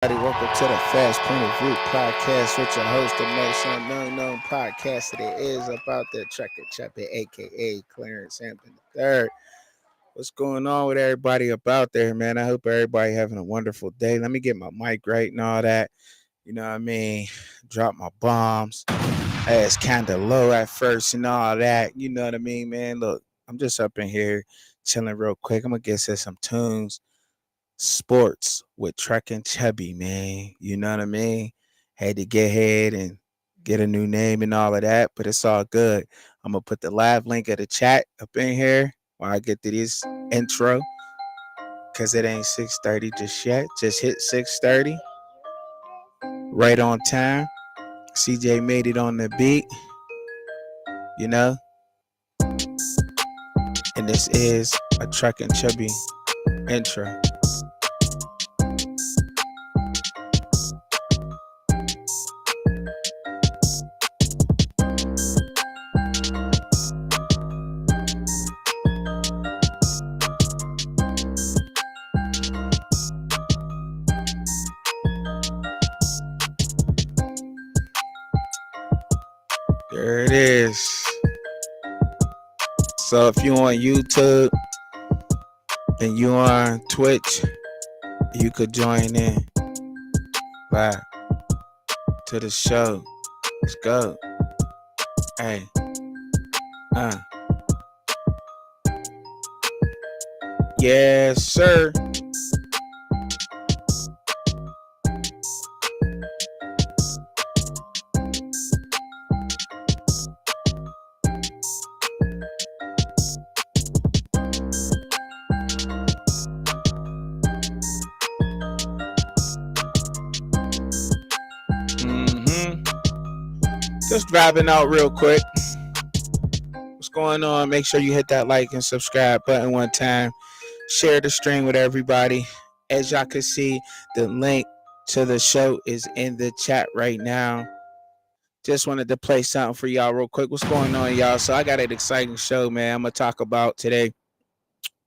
Welcome to the Fast Point of View podcast with your host, the most unknown podcast that is about the Truckin Chubbzy, aka Clarence Hampton III. What's going on with everybody about there, man? I hope everybody having a wonderful day. Let me get my mic right and all that. You know what I mean? Drop my bombs. It's kind of low at first and all that. You know what I mean, man? Look, I'm just up in here chilling real quick. I'm going to get to some tunes. Sports with Truckin Chubbzy, man. You know what I mean? Had to get ahead and get a new name and all of that, but it's all good. I'm gonna put the live link of the chat up in here while I get to this intro, cause it ain't 6:30 just yet. Just hit 6:30, right on time. CJ made it on the beat, you know. And this is a Truckin Chubbzy intro. There it is. So if you on YouTube and you on Twitch, you could join in live to the show. Let's go. Hey. Yes, sir. Just vibing out real quick. What's going on? Make sure you hit that like and subscribe button one time. Share the stream with everybody. As y'all can see, the link to the show is in the chat right now. Just wanted to play something for y'all real quick. What's going on, y'all? So I got an exciting show, man. I'm going to talk about today.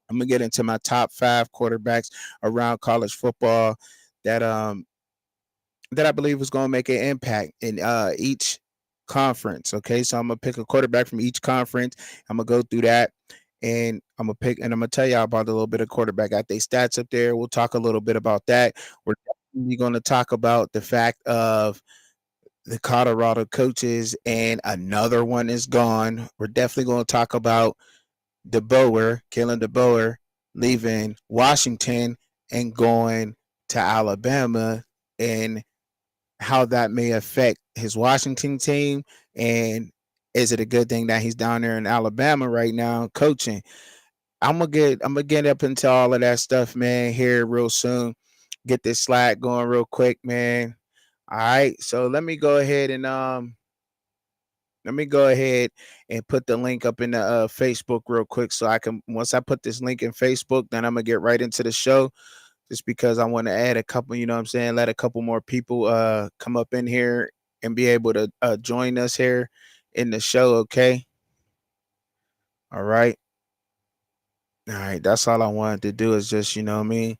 I'm going to get into my top 5 quarterbacks around college football that I believe is going to make an impact in each conference. Okay, so I'm gonna pick a quarterback from each conference. I'm gonna go through that, and I'm gonna tell y'all about a little bit of quarterback. Got their stats up there. We'll talk a little bit about that. We're definitely going to talk about the fact of the Colorado coaches, and another one is gone. We're definitely going to talk about Kellen DeBoer, leaving Washington and going to Alabama, and how that may affect his Washington team, and is it a good thing that he's down there in Alabama right now coaching? I'm gonna get up into all of that stuff, man, here real soon. Get this slide going real quick, man. All right, so let me go ahead and put the link up in the Facebook real quick, so I can, once I put this link in Facebook, then I'm gonna get right into the show, just because I want to add a couple, you know what I'm saying, let a couple more people come up in here and be able to join us here in the show, okay? All right. All right, that's all I wanted to do, is just, you know what I mean,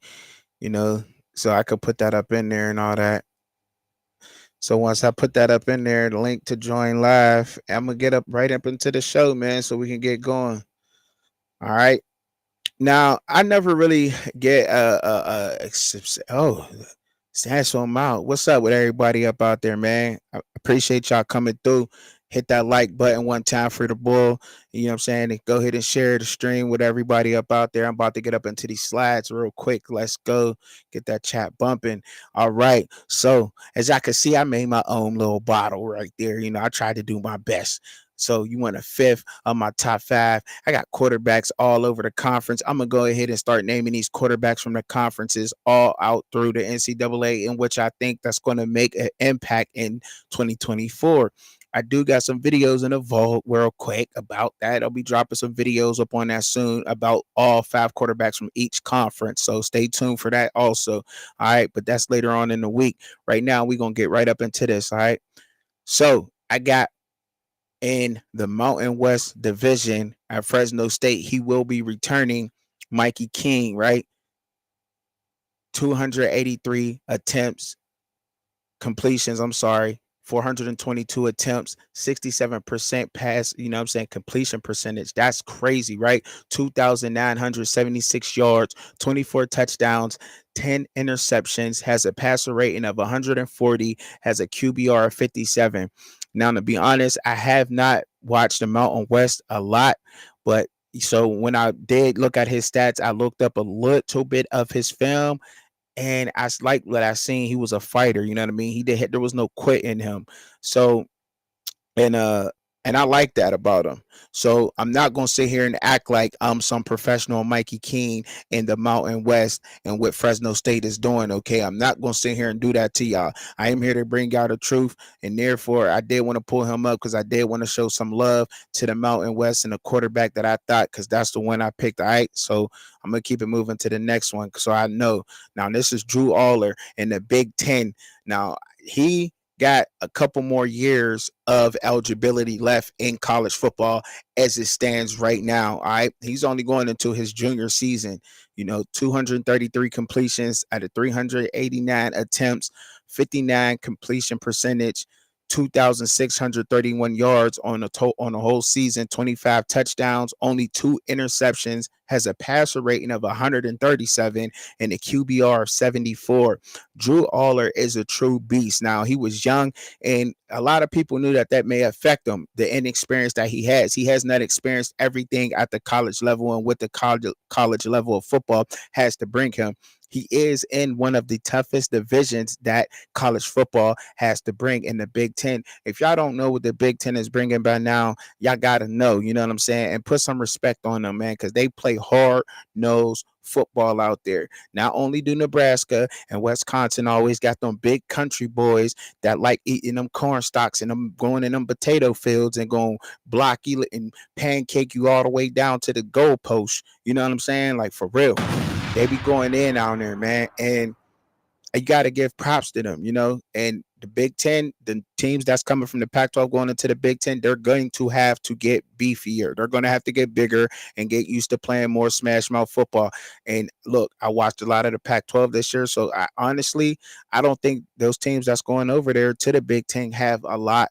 you know, so I could put that up in there and all that. So once I put that up in there, the link to join live, I'm gonna get up right up into the show, man, so we can get going. All right. Now, I never really get Stash on out. What's up with everybody up out there, man? I appreciate y'all coming through. Hit that like button one time for the bull. You know what I'm saying? And go ahead and share the stream with everybody up out there. I'm about to get up into these slides real quick. Let's go get that chat bumping. All right. So as I can see, I made my own little bottle right there. You know, I tried to do my best. So you want a fifth of my top 5. I got quarterbacks all over the conference. I'm going to go ahead and start naming these quarterbacks from the conferences all out through the NCAA, in which I think that's going to make an impact in 2024. I do got some videos in the vault real quick about that. I'll be dropping some videos up on that soon about all 5 quarterbacks from each conference. So stay tuned for that also. All right. But that's later on in the week. Right now, we're going to get right up into this. All right. So I got in the Mountain West Division at Fresno State. He will be returning Mikey King, right? 283 attempts, completions, I'm sorry, 422 attempts, 67% pass, you know what I'm saying, completion percentage. That's crazy, right? 2,976 yards, 24 touchdowns, 10 interceptions, has a passer rating of 140, has a QBR of 57. Now, to be honest, I have not watched the Mountain West a lot, but so when I did look at his stats, I looked up a little bit of his film, and I like what I seen. He was a fighter, you know what I mean? He did there was no quit in him. So and and I like that about him. So I'm not gonna sit here and act like I'm some professional Mikey Keene in the Mountain West and what Fresno State is doing. Okay, I'm not gonna sit here and do that to y'all. I am here to bring y'all the truth, and therefore I did want to pull him up because I did want to show some love to the Mountain West and the quarterback that I thought, because that's the one I picked. All right, so I'm gonna keep it moving to the next one, so I know. Now this is Drew Aller in the Big Ten. Now he got a couple more years of eligibility left in college football as it stands right now. All right. He's only going into his junior season, 233 completions out of 389 attempts, 59 completion percentage, 2,631 yards on a whole season, 25 touchdowns, only 2 interceptions, has a passer rating of 137 and a QBR of 74. Drew Aller is a true beast. Now, he was young, and a lot of people knew that may affect him, the inexperience that he has. He has not experienced everything at the college level and what the college level of football has to bring him. He is in one of the toughest divisions that college football has to bring in the Big Ten. If y'all don't know what the Big Ten is bringing by now, y'all got to know, you know what I'm saying? And put some respect on them, man, because they play hard nosed football out there. Not only do Nebraska and Wisconsin always got them big country boys that like eating them corn stalks and them going in them potato fields and going block you and pancake you all the way down to the goalpost. You know what I'm saying? Like, for real. They be going in down there, man. And you got to give props to them, and the Big Ten, the teams that's coming from the Pac-12 going into the Big Ten, they're going to have to get beefier. They're going to have to get bigger and get used to playing more smash mouth football. And look, I watched a lot of the Pac-12 this year, so I don't think those teams that's going over there to the Big Ten have a lot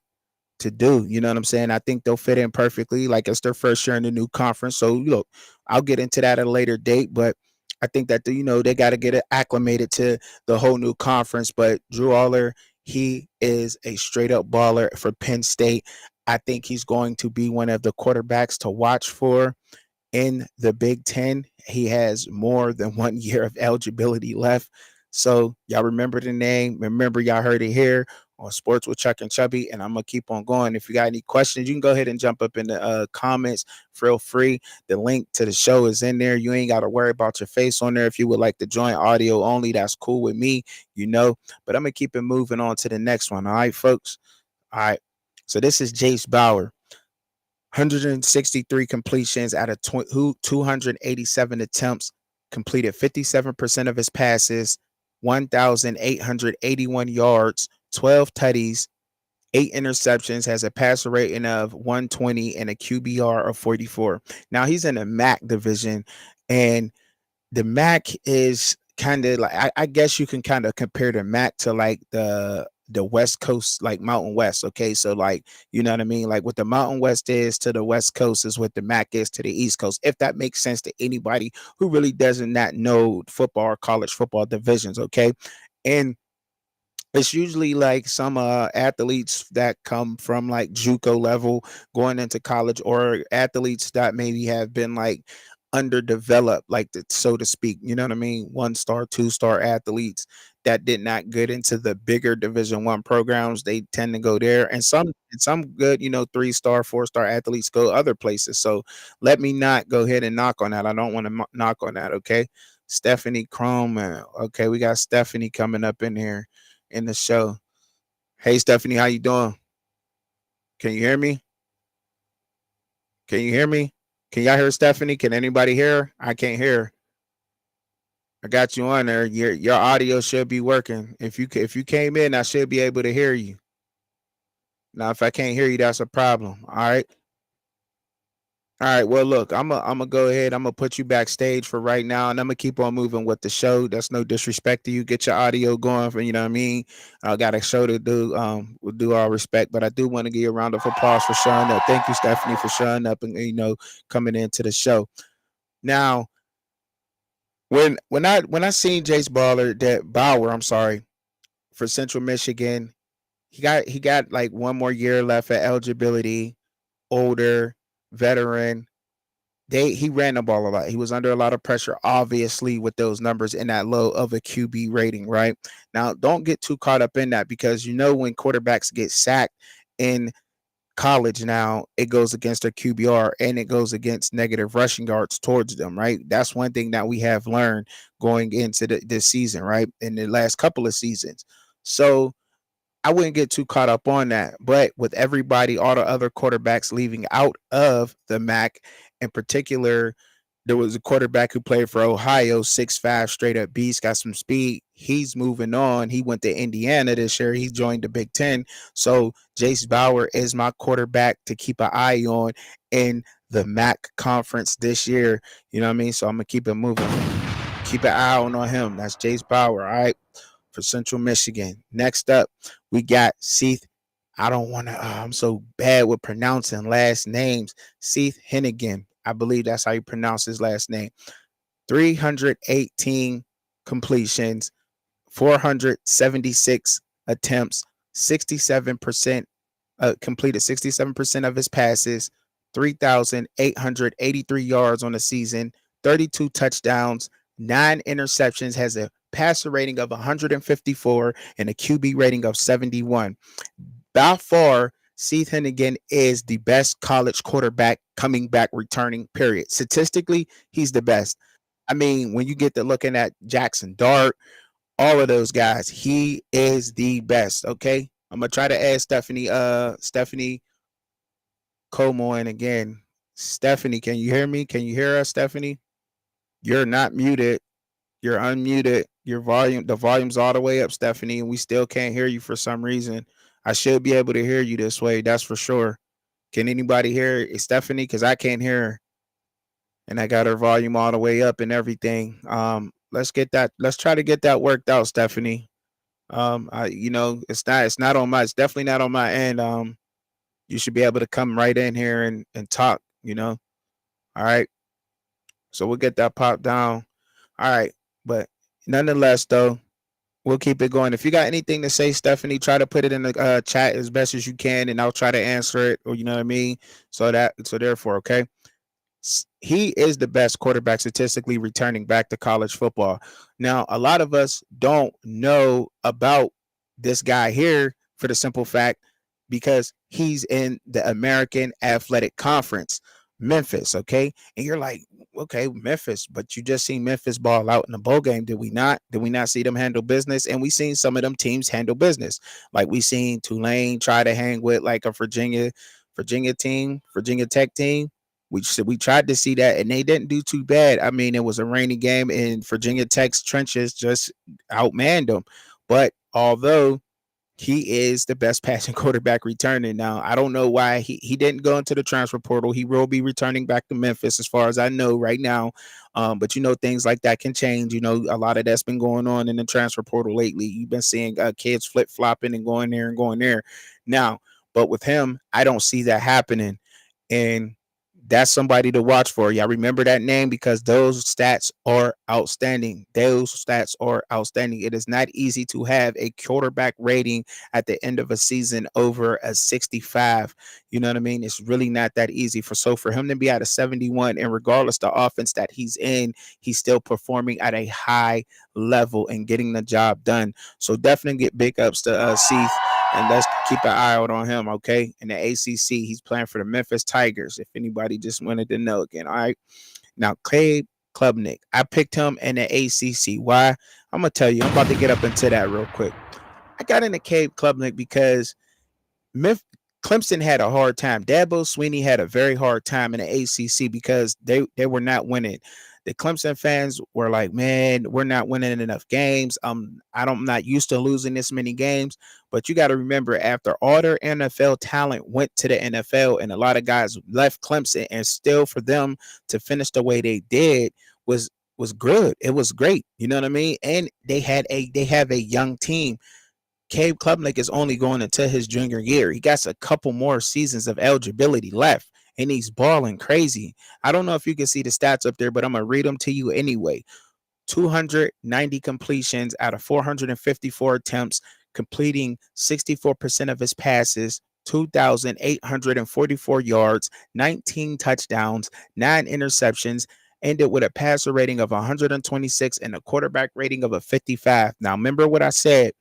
to do. You know what I'm saying? I think they'll fit in perfectly. Like, it's their first year in the new conference. So look, I'll get into that at a later date, but I think that they got to get it acclimated to the whole new conference. But Drew Aller, he is a straight up baller for Penn State. I think he's going to be one of the quarterbacks to watch for in the Big Ten. He has more than 1 year of eligibility left. So y'all remember the name. Remember, y'all heard it here on Sports with Truckin Chubbzy, and I'm gonna keep on going. If you got any questions, you can go ahead and jump up in the comments. Feel free. The link to the show is in there. You ain't got to worry about your face on there. If you would like to join audio only, that's cool with me, But I'm gonna keep it moving on to the next one. All right, folks. All right. So this is Jace Bauer. 163 completions out of 287 attempts, completed 57% of his passes, 1,881 yards, 12 tutties, 8 interceptions, has a passer rating of 120 and a QBR of 44. Now he's in the MAC division, and the MAC is kind of like, I guess you can kind of compare the MAC to like the West Coast, like Mountain West. Okay, so like, you know what I mean? Like, what the Mountain West is to the West Coast is what the MAC is to the East Coast. If that makes sense to anybody who really doesn't not know football or college football divisions. Okay, and it's usually like some athletes that come from like JUCO level going into college, or athletes that maybe have been like underdeveloped, like so to speak. You know what I mean? 1 star, 2 star athletes that did not get into the bigger Division 1 programs. They tend to go there, and some good, 3 star, 4 star athletes go other places. So let me not go ahead and knock on that. I don't want to knock on that. Okay, Stephanie Chrome. Okay, we got Stephanie coming up in here in the show. Hey, Stephanie, how you doing? Can you hear me? Can you hear me? Can y'all hear Stephanie? Can anybody hear? I can't hear. I got you on there. Your audio should be working. If you came in, I should be able to hear you. Now, if I can't hear you, that's a problem. All right. All right. Well, look, I'm gonna go ahead. I'm gonna put you backstage for right now, and I'm gonna keep on moving with the show. That's no disrespect to you. Get your audio going for you know what I mean. I got a show to do. With due all respect, but I do want to give you a round of applause for showing up. Thank you, Stephanie, for showing up and coming into the show. Now, when I seen Jace Bauer, I'm sorry, for Central Michigan, he got like one more year left at eligibility. Older veteran, he ran the ball a lot. He was under a lot of pressure, obviously, with those numbers in that low of a QB rating, right? Now, don't get too caught up in that because when quarterbacks get sacked in college now, it goes against their QBR and it goes against negative rushing yards towards them, right? That's one thing that we have learned going into this season, right? In the last couple of seasons. So I wouldn't get too caught up on that. But with everybody, all the other quarterbacks leaving out of the MAC, in particular, there was a quarterback who played for Ohio, 6'5", straight up beast, got some speed. He's moving on. He went to Indiana this year. He joined the Big Ten. So Jace Bauer is my quarterback to keep an eye on in the MAC conference this year. You know what I mean? So I'm going to keep it moving. Keep an eye on him. That's Jace Bauer, all right? For Central Michigan. Next up, we got Seth. I don't want to, I'm so bad with pronouncing last names. Seth Hennigan. I believe that's how you pronounce his last name. 318 completions, 476 attempts, 67% completed 67% of his passes, 3,883 yards on the season, 32 touchdowns, 9 interceptions, has a passer rating of 154 and a QB rating of 71. By far, Seth Hennigan is the best college quarterback coming back returning, period. Statistically, he's the best. I mean, when you get to looking at Jackson Dart, all of those guys, he is the best. Okay. I'm gonna try to add Stephanie Como in again. Stephanie, can you hear me? Can you hear us, Stephanie? You're not muted. You're unmuted. The volume's all the way up, Stephanie, and we still can't hear you for some reason. I should be able to hear you this way, that's for sure. Can anybody hear Stephanie? Because I can't hear her. And I got her volume all the way up and everything. Let's try to get that worked out, Stephanie. It's definitely not on my end. You should be able to come right in here and talk, All right. So we'll get that popped down. All right. But nonetheless, though, we'll keep it going. If you got anything to say, Stephanie, try to put it in the chat as best as you can, and I'll try to answer it, or you know what I mean? So therefore, okay. He is the best quarterback statistically returning back to college football. Now, a lot of us don't know about this guy here for the simple fact because he's in the American Athletic Conference, Memphis, okay? And you're like, okay, Memphis, but you just seen Memphis ball out in the bowl game, did we not? Did we not see them handle business? And we seen some of them teams handle business. Like we seen Tulane try to hang with like a Virginia Tech team. We tried to see that, and they didn't do too bad. I mean, it was a rainy game, and Virginia Tech's trenches just outmanned them. But although he is the best passing quarterback returning now, I don't know why he didn't go into the transfer portal. He will be returning back to Memphis, as far as I know right now. But things like that can change. A lot of that's been going on in the transfer portal lately. You've been seeing kids flip flopping and going there and going there now. But with him, I don't see that happening, and that's somebody to watch for. Y'all remember that name because those stats are outstanding. It is not easy to have a quarterback rating at the end of a season over a 65. You know what I mean? It's really not that easy for him to be at a 71, and regardless the offense that he's in, he's still performing at a high level and getting the job done. So definitely get big ups to Seth. And let's keep an eye out on him, okay? In the ACC, he's playing for the Memphis Tigers, if anybody just wanted to know again, all right? Now, Caleb Klubnik, I picked him in the ACC. Why? I'm going to tell you. I'm about to get up into that real quick. I got into Caleb Klubnik because Clemson had a hard time. Dabo Swinney had a very hard time in the ACC because they were not winning. The Clemson fans were like, man, we're not winning enough games. I'm not used to losing this many games. But you got to remember, after all their NFL talent went to the NFL and a lot of guys left Clemson, and still for them to finish the way they did was good. It was great. You know what I mean? And they have a young team. Cade Klubnik is only going into his junior year. He got a couple more seasons of eligibility left, and he's balling crazy. I don't know if you can see the stats up there, but I'm going to read them to you anyway. 290 completions out of 454 attempts, completing 64% of his passes, 2,844 yards, 19 touchdowns, 9 interceptions, ended with a passer rating of 126 and a quarterback rating of a 55. Now, remember what I said.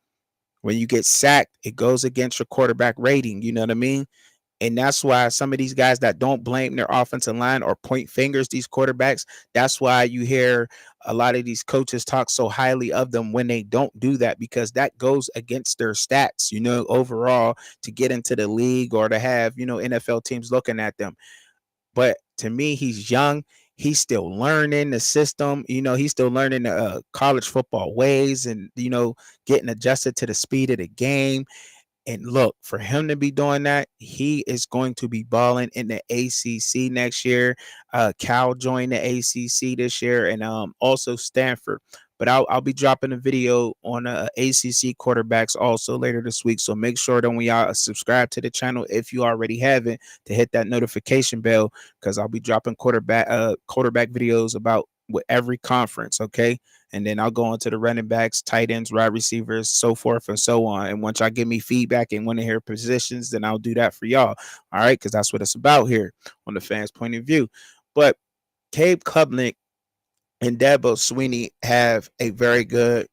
When you get sacked, it goes against your quarterback rating. You know what I mean? And that's why some of these guys that don't blame their offensive line or point fingers, these quarterbacks, that's why you hear a lot of these coaches talk so highly of them when they don't do that, because that goes against their stats, overall, to get into the league or to have, NFL teams looking at them. But to me, he's young. He's still learning the system. He's still learning the college football ways and, getting adjusted to the speed of the game. And look, for him to be doing that, he is going to be balling in the ACC next year. Cal joined the ACC this year, and also Stanford. But I'll be dropping a video on ACC quarterbacks also later this week. So make sure that when y'all subscribe to the channel, if you already haven't, to hit that notification bell, because I'll be dropping quarterback videos about with every conference. Okay. And then I'll go into the running backs, tight ends, wide receivers, so forth and so on. And once y'all give me feedback and want to hear positions, then I'll do that for y'all. All right, because that's what it's about here on the fans' point of view. But Cade Klubnik and Dabo Swinney have a very good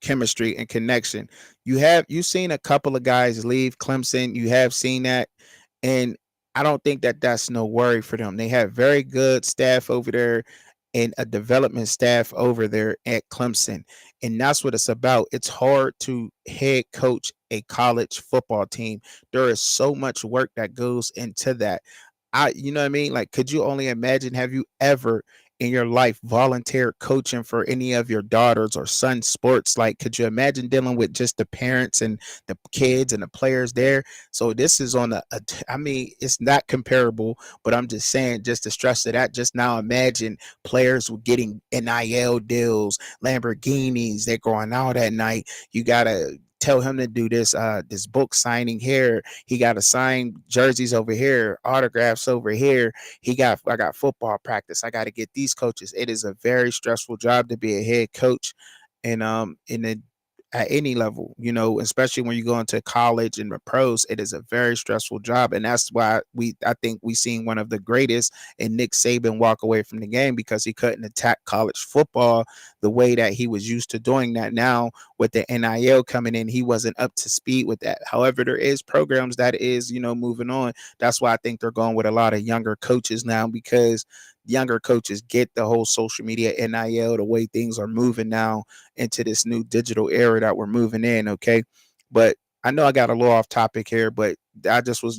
chemistry and connection. You've seen a couple of guys leave Clemson. You have seen that, and I don't think that that's no worry for them. They have very good staff over there and a development staff over there at Clemson. And that's what it's about. It's hard to head coach a college football team. There is so much work that goes into that. You know what I mean? Like, could you only imagine, have you ever in your life volunteer coaching for any of your daughters or sons sports? Like, could you imagine dealing with just the parents and the kids and the players there? So this is on I mean, it's not comparable, but I'm just saying, just to stress that, just now imagine players getting NIL deals, Lamborghinis, they're going out at night. You got to tell him to do this book signing here. He got to sign jerseys over here, autographs over here. I got football practice. I got to get these coaches. It is a very stressful job to be a head coach, and at any level, especially when you go into college and the pros, it is a very stressful job. And that's why I think we seen one of the greatest in Nick Saban walk away from the game, because he couldn't attack college football the way that he was used to doing that. Now with the NIL coming in, he wasn't up to speed with that. However, there is programs that is, moving on. That's why I think they're going with a lot of younger coaches now, because younger coaches get the whole social media, NIL, the way things are moving now into this new digital era that we're moving in. Okay. But I know I got a little off topic here, but I just was,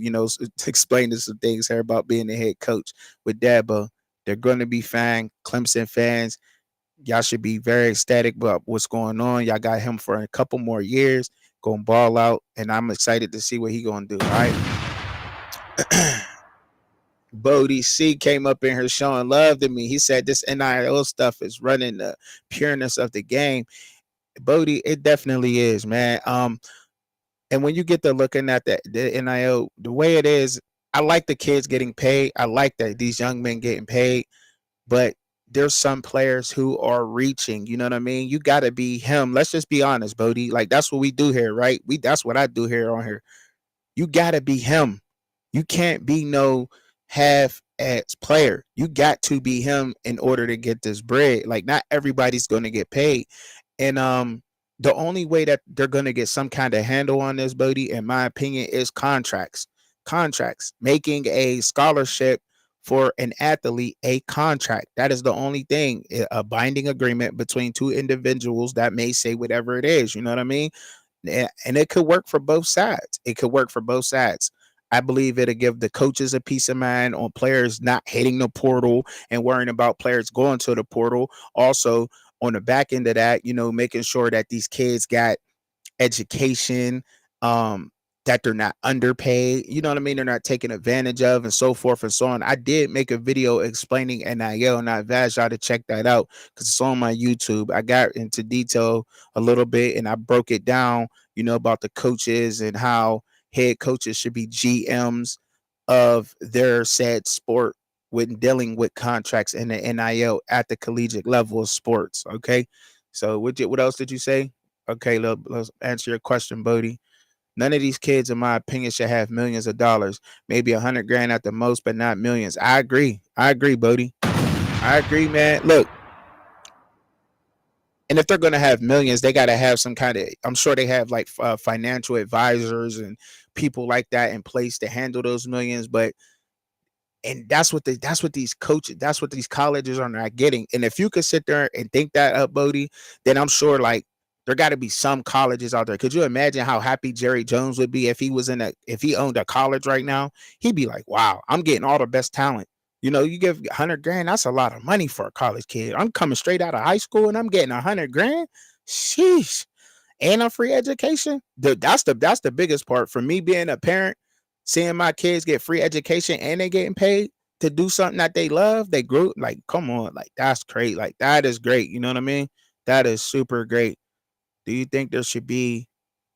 explaining some things here about being the head coach with Dabo. They're going to be fine. Clemson fans, y'all should be very ecstatic about what's going on. Y'all got him for a couple more years, going ball out, and I'm excited to see what he going to do. All right. Bodie C came up in here showing love to me. He said this NIL stuff is running the pureness of the game. Bodie, it definitely is, man. And when you get to looking at the NIL, the way it is, I like the kids getting paid. I like that these young men getting paid, but there's some players who are reaching. You know what I mean? You got to be him. Let's just be honest, Bodie. Like, that's what we do here, right? That's what I do here on here. You got to be him. You can't be no half-ass player. You got to be him in order to get this bread. Like, not everybody's going to get paid. And the only way that they're going to get some kind of handle on this, Bodie, in my opinion, is contracts. Contracts. Making a scholarship for an athlete a contract. That is the only thing. A binding agreement between two individuals that may say whatever it is. You know what I mean? And it could work for both sides. It could work for both sides. I believe it'll give the coaches a peace of mind on players not hitting the portal and worrying about players going to the portal. Also, on the back end of that, making sure that these kids got education, um, that they're not underpaid, you know what I mean? They're not taken advantage of, and so forth and so on. I did make a video explaining NIL, and I advise y'all to check that out because it's on my YouTube. I got into detail a little bit and I broke it down, about the coaches and how head coaches should be GMs of their said sport when dealing with contracts in the NIL at the collegiate level of sports. Okay. So what else did you say? Okay, let's answer your question, Bodie. None of these kids, in my opinion, should have millions of dollars. Maybe 100 grand at the most, but not millions. I agree. I agree, Bodie. I agree, man. Look, and if they're gonna have millions, they gotta have some kind of. I'm sure they have like financial advisors and people like that in place to handle those millions. But and that's what these coaches, that's what these colleges are not getting. And if you could sit there and think that up, Bodie, then I'm sure like there got to be some colleges out there. Could you imagine how happy Jerry Jones would be if he was if he owned a college right now? He'd be like, wow, I'm getting all the best talent. You give 100 grand, that's a lot of money for a college kid. I'm coming straight out of high school and I'm getting 100 grand. Sheesh. And a free education. That's the biggest part for me being a parent, seeing my kids get free education and they getting paid to do something that they love. They grew like, come on, like that's great. Like that is great. You know what I mean? That is super great. Do you think there should be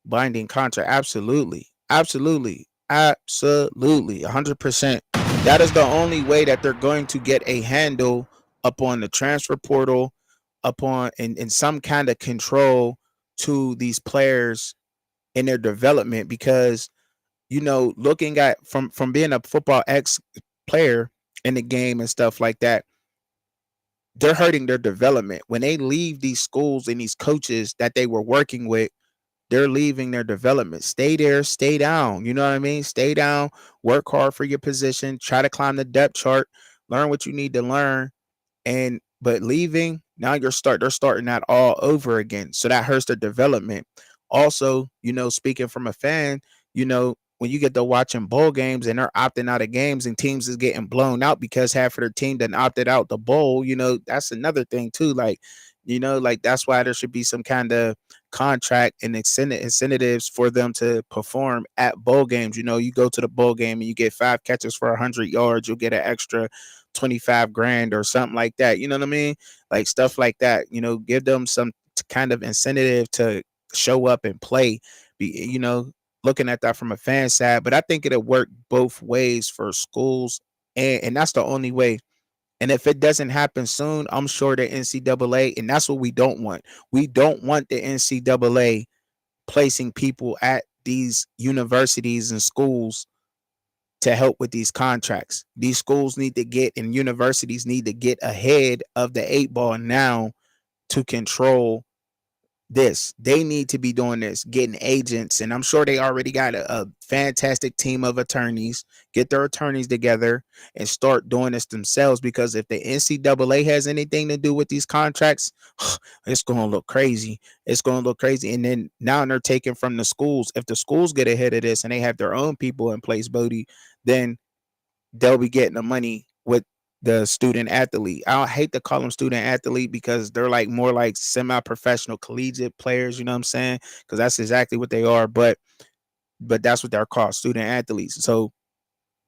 binding contract? Absolutely. Absolutely. Absolutely. 100%. That is the only way that they're going to get a handle upon the transfer portal, upon in some kind of control to these players in their development. Because looking at from being a football ex player in the game and stuff like that, they're hurting their development when they leave these schools and these coaches that they were working with. They're leaving their development. Stay there, stay down. You know what I mean? Stay down, work hard for your position, try to climb the depth chart, learn what you need to learn. And but leaving, now they're starting that all over again. So that hurts their development. Also, speaking from a fan, when you get to watching bowl games and they're opting out of games and teams is getting blown out because half of their team done opted out the bowl, that's another thing too. Like that's why there should be some kind of contract and incentives for them to perform at bowl games. You go to the bowl game and you get 5 catches for 100 yards, you'll get an extra 25 grand or something like that. You know what I mean? Like stuff like that. Give them some kind of incentive to show up and play. Looking at that from a fan side, but I think it'll work both ways for schools, and that's the only way. And if it doesn't happen soon, I'm sure the NCAA, and that's what we don't want. We don't want the NCAA placing people at these universities and schools to help with these contracts. These schools need to get and universities need to get ahead of the 8 ball now to control this. They need to be doing this, getting agents, and I'm sure they already got a fantastic team of attorneys. Get their attorneys together and start doing this themselves, because if the NCAA has anything to do with these contracts, it's going to look crazy. It's going to look crazy. And then now they're taking from the schools. If the schools get ahead of this and they have their own people in place, Bodie, then they'll be getting the money with the student athlete. I hate to call them student athlete because they're like more like semi-professional collegiate players, you know what I'm saying? Because that's exactly what they are, but that's what they're called, student athletes. So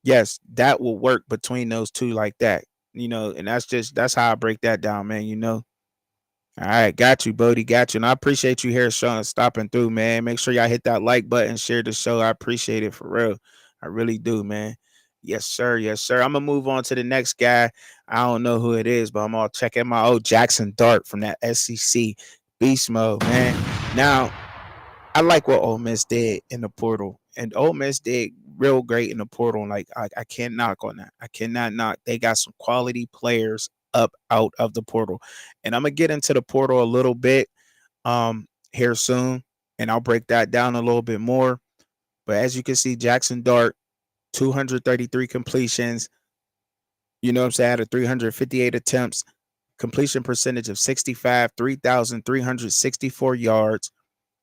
yes, that will work between those two like that, and that's how I break that down, man. All right, got you, Bodie, got you. And I appreciate you here, Sean, stopping through, man. Make sure y'all hit that like button, share the show. I appreciate it for real. I really do, man. Yes, sir. Yes, sir. I'm gonna move on to the next guy. I don't know who it is, but I'm gonna check in my old Jackson Dart from that SEC beast mode, man. Now, I like what Ole Miss did in the portal, and Ole Miss did real great in the portal. Like I can't knock on that. I cannot knock. They got some quality players up out of the portal, and I'm gonna get into the portal a little bit here soon, and I'll break that down a little bit more. But as you can see, Jackson Dart, 233 completions. You know what I'm saying? Out of 358 attempts, completion percentage of 65, 3,364 yards,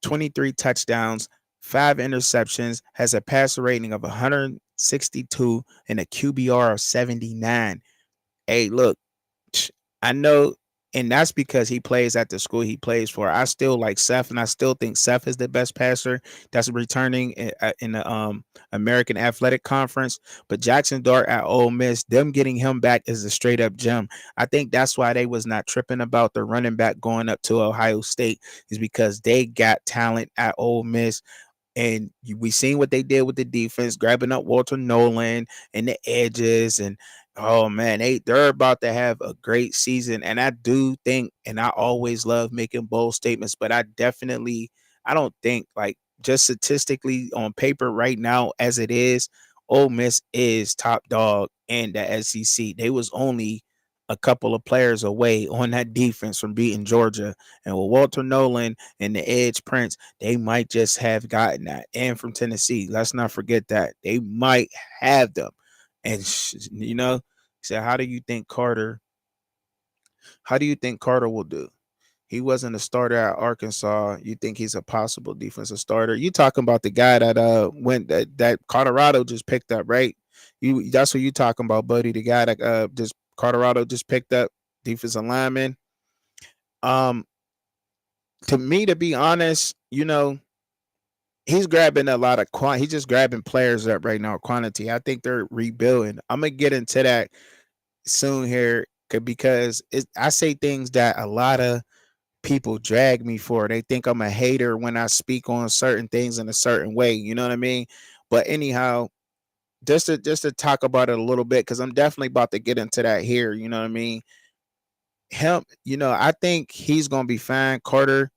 23 touchdowns, 5 interceptions, has a passer rating of 62, and a QBR of 79. Hey, look, I know, and that's because he plays at the school he plays for. I still like Seth, and I still think Seth is the best passer that's returning in the American Athletic Conference. But Jackson Dart at Ole Miss, them getting him back is a straight up gem. I think that's why they was not tripping about the running back going up to Ohio State, is because they got talent at Ole Miss. And we seen what they did with the defense, grabbing up Walter Nolan and the edges. And oh man, they're about to have a great season. And I do think, and I always love making bold statements, but I don't think, like, just statistically on paper right now as it is, Ole Miss is top dog in the SEC. They was only a couple of players away on that defense from beating Georgia. And with Walter Nolan and the edge Prince, they might just have gotten that. And from Tennessee, let's not forget that. They might have them. And, so how do you think Carter will do? He wasn't a starter at Arkansas. You think he's a possible defensive starter? You talking about the guy that went that Colorado just picked up, right? That's what you talking about, buddy. The guy that just Colorado just picked up, defensive lineman. Um, to me, to be honest, he's grabbing a lot of he's just grabbing players up right now, quantity. I think they're rebuilding. I'm gonna get into that soon here because I say things that a lot of people drag me for. They think I'm a hater when I speak on certain things in a certain way. You know what I mean? But anyhow, just to talk about it a little bit, because I'm definitely about to get into that here. You know what I mean? I think he's gonna be fine, Carter,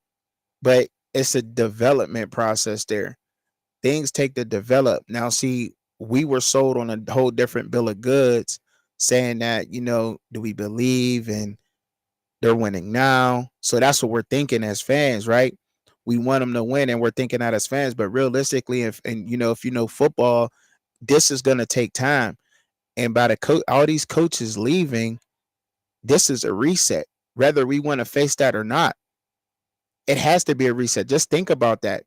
but it's a development process there. Things take to develop. Now, see, we were sold on a whole different bill of goods, saying that, do we believe and they're winning now? So that's what we're thinking as fans, right? We want them to win, and we're thinking that as fans. But realistically, if you know football, this is gonna take time. And by all these coaches leaving, this is a reset. Whether we want to face that or not, it has to be a reset. Just think about that.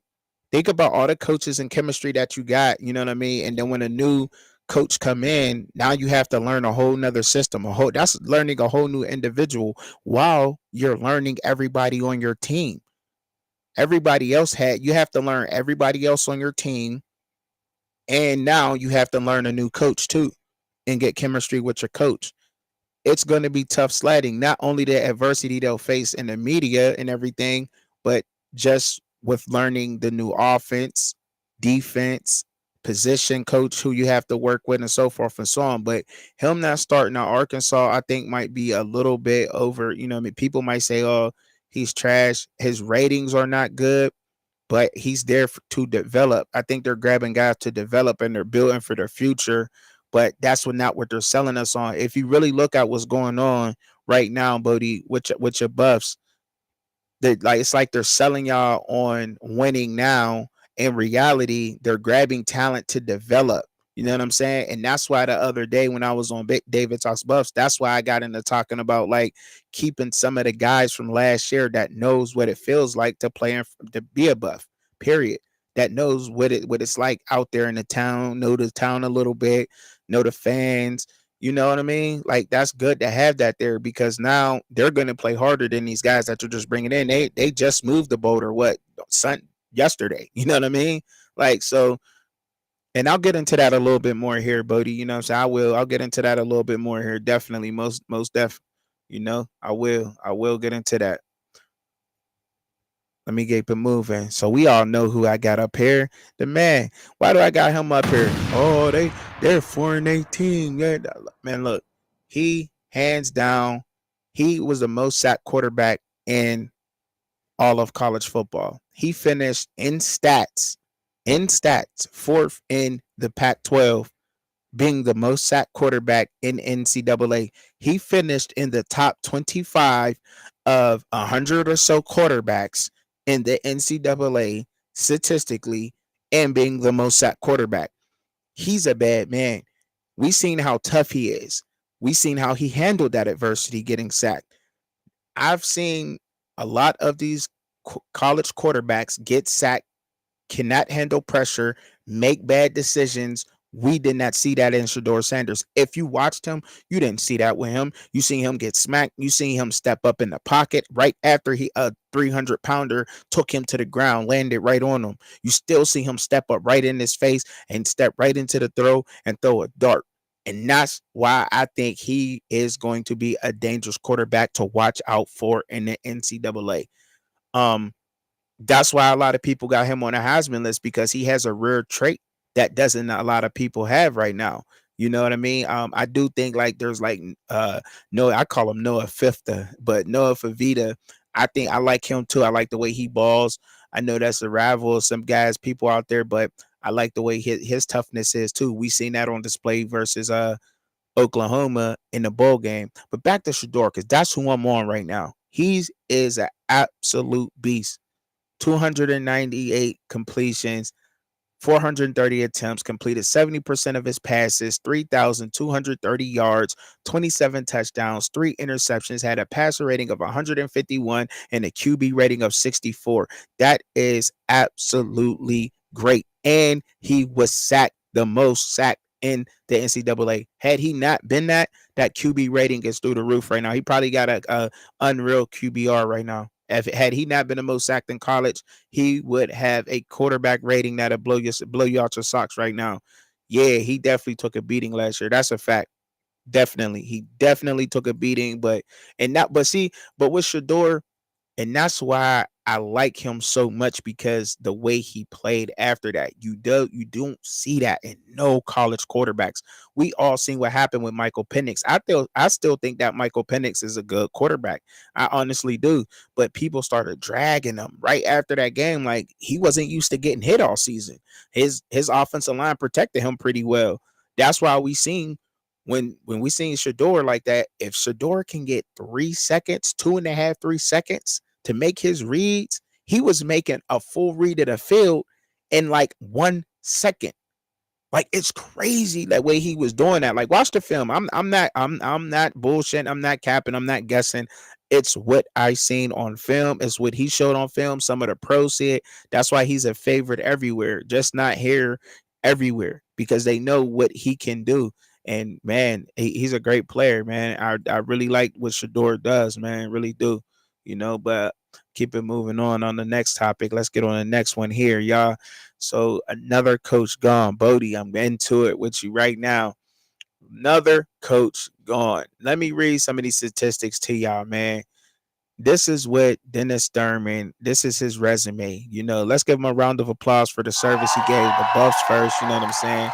Think about all the coaches and chemistry that you got, you know what I mean? And then when a new coach come in, now you have to learn a whole nother system. That's learning a whole new individual while you're learning everybody on your team. You have to learn everybody else on your team. And now you have to learn a new coach too and get chemistry with your coach. It's going to be tough sledding. Not only the adversity they'll face in the media and everything, but just with learning the new offense, defense, position coach who you have to work with, and so forth and so on. But him not starting at Arkansas, I think might be a little bit over. I mean, people might say, "Oh, he's trash. His ratings are not good." But he's there to develop. I think they're grabbing guys to develop, and they're building for their future. But that's not what they're selling us on. If you really look at what's going on right now, Bodie, with your Buffs, it's like they're selling y'all on winning now. In reality, they're grabbing talent to develop. You know what I'm saying? And that's why the other day when I was on David Talks Buffs, that's why I got into talking about like keeping some of the guys from last year that knows what it feels like to play to be a Buff. Period. That knows what it's like out there in the town, know the town a little bit, know the fans. You know what I mean? Like, that's good to have that there, because now they're going to play harder than these guys that you're just bringing in. They just moved the Boulder yesterday. You know what I mean? Like, so, and I'll get into that a little bit more here, Bodie. You know what I'm saying? I'll get into that a little bit more here. Definitely, most def. I will get into that. Let me get it moving. So we all know who I got up here. The man. Why do I got him up here? Oh, they're 4-18. Yeah, man, look, he hands down, he was the most sacked quarterback in all of college football. He finished in stats, fourth in the Pac-12, being the most sacked quarterback in NCAA. He finished in the top 25 of 100 or so quarterbacks in the NCAA statistically, and being the most sacked quarterback. He's a bad man. We seen how tough he is. We seen how he handled that adversity getting sacked. I've seen a lot of these college quarterbacks get sacked, cannot handle pressure, make bad decisions, We did not see that in Shador Sanders. If you watched him, you didn't see that with him. You see him get smacked. You see him step up in the pocket right after he a 300-pounder took him to the ground, landed right on him. You still see him step up right in his face and step right into the throw and throw a dart. And that's why I think he is going to be a dangerous quarterback to watch out for in the NCAA. Um, that's why a lot of people got him on a Heisman list, because he has a rare trait that doesn't a lot of people have right now. You know what I mean? I do think like there's like no, I call him Noah Fifta, but Noah Favita, I think I like him too. I like the way he balls. I know that's a rival of some guys, people out there, but I like the way his toughness is too. We seen that on display versus Oklahoma in the bowl game. But back to Shador, because that's who I'm on right now. He is an absolute beast. 298 completions, 430 attempts, completed 70% of his passes, 3,230 yards, 27 touchdowns, 3 interceptions, had a passer rating of 151 and a QB rating of 64. That is absolutely great. And he was sacked, the most sacked in the NCAA. Had he not been that QB rating is through the roof right now. He probably got a unreal QBR right now. If had he not been the most sacked in college, he would have a quarterback rating that'll blow you out your socks right now. Yeah, he definitely took a beating last year. That's a fact. Definitely, he definitely took a beating. But with Shador, and that's why I like him so much, because the way he played after that, you don't see that in no college quarterbacks. We all seen what happened with Michael Penix. I still think that Michael Penix is a good quarterback. I honestly do. But people started dragging him right after that game. Like, he wasn't used to getting hit all season. His offensive line protected him pretty well. That's why we seen when we seen Shador like that, if Shador can get 3 seconds, 2.5, 3 seconds to make his reads, he was making a full read of the field in like 1 second. Like, it's crazy that way he was doing that. Like, watch the film. I'm not bullshitting. I'm not capping. I'm not guessing. It's what I seen on film. It's what he showed on film. Some of the pros see it. That's why he's a favorite everywhere, just not here, everywhere, because they know what he can do. And man, he's a great player, man. I really like what Shador does, man. Really do. But keep it moving on the next topic. Let's get on the next one here, y'all. So another coach gone. Bodie, I'm into it with you right now. Another coach gone. Let me read some of these statistics to y'all, man. This is what Dennis Thurman, this is his resume. Let's give him a round of applause for the service he gave the Buffs first. You know what I'm saying?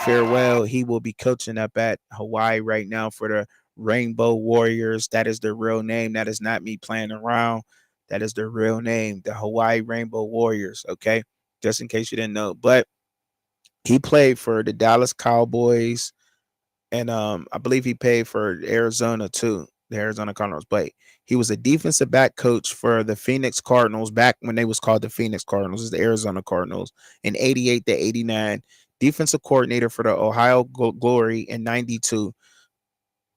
Farewell. He will be coaching up at Hawaii right now for the Rainbow Warriors. That is their real name. That is not me playing around. That is their real name, the Hawaii Rainbow Warriors. Okay, just in case you didn't know. But he played for the Dallas Cowboys, and I believe he played for Arizona too, the Arizona Cardinals. But he was a defensive back coach for the Phoenix Cardinals back when they was called the Phoenix Cardinals. It's the Arizona Cardinals in 88 to 89. Defensive coordinator for the Ohio Glory in 92.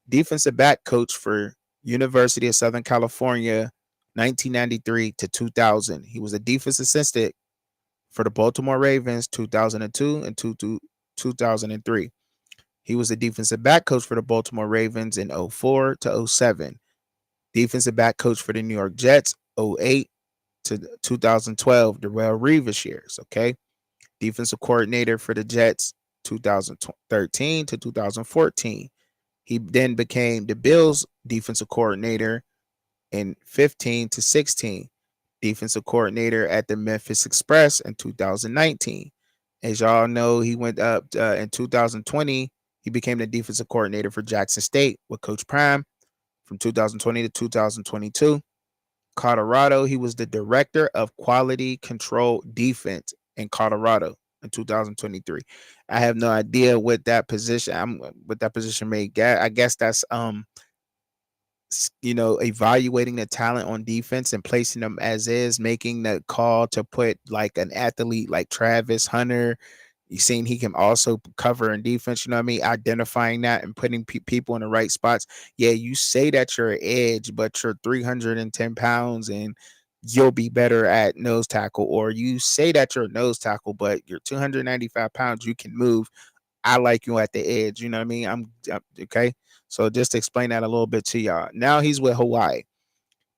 Defensive back coach for University of Southern California 1993 to 2000. He was a defense assistant for the Baltimore Ravens 2002 and 2003. He was the defensive back coach for the Baltimore Ravens in 04 to 07. Defensive back coach for the New York Jets 08 to 2012, Darrelle Revis years. Okay. Defensive coordinator for the Jets 2013 to 2014. He then became the Bills defensive coordinator in 15 to 16. Defensive coordinator at the Memphis Express in 2019. As y'all know, he went up in 2020. He became the defensive coordinator for Jackson State with Coach Prime from 2020 to 2022. Colorado, he was the director of quality control defense in Colorado in 2023. I have no idea what that position may get. I guess that's evaluating the talent on defense and placing them as is, making the call to put like an athlete like Travis Hunter. You seen he can also cover in defense, you know what I mean? Identifying that and putting people in the right spots. Yeah, you say that you're an edge, but you're 310 pounds and you'll be better at nose tackle. Or you say that you're a nose tackle, but you're 295 pounds, you can move I like you at the edge. You know what I mean? I'm okay. So just to explain that a little bit to y'all. Now he's with Hawaii.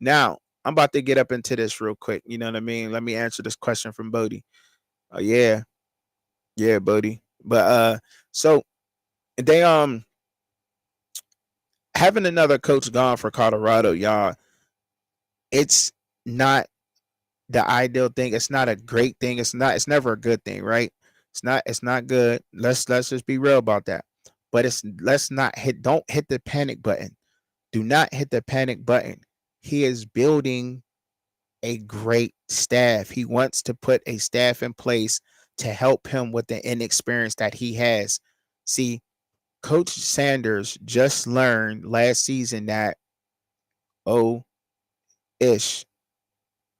Now I'm about to get up into this real quick. You know what I mean? Let me answer this question from Bodie. Oh yeah, yeah, Bodie. But so they having another coach gone for Colorado, y'all. It's not the ideal thing. It's not a great thing. It's not. It's never a good thing, right? It's not. It's not good. Let's just be real about that. But it's let's not hit. Don't hit the panic button. Do not hit the panic button. He is building a great staff. He wants to put a staff in place to help him with the inexperience that he has. See, Coach Sanders just learned last season that, oh, ish,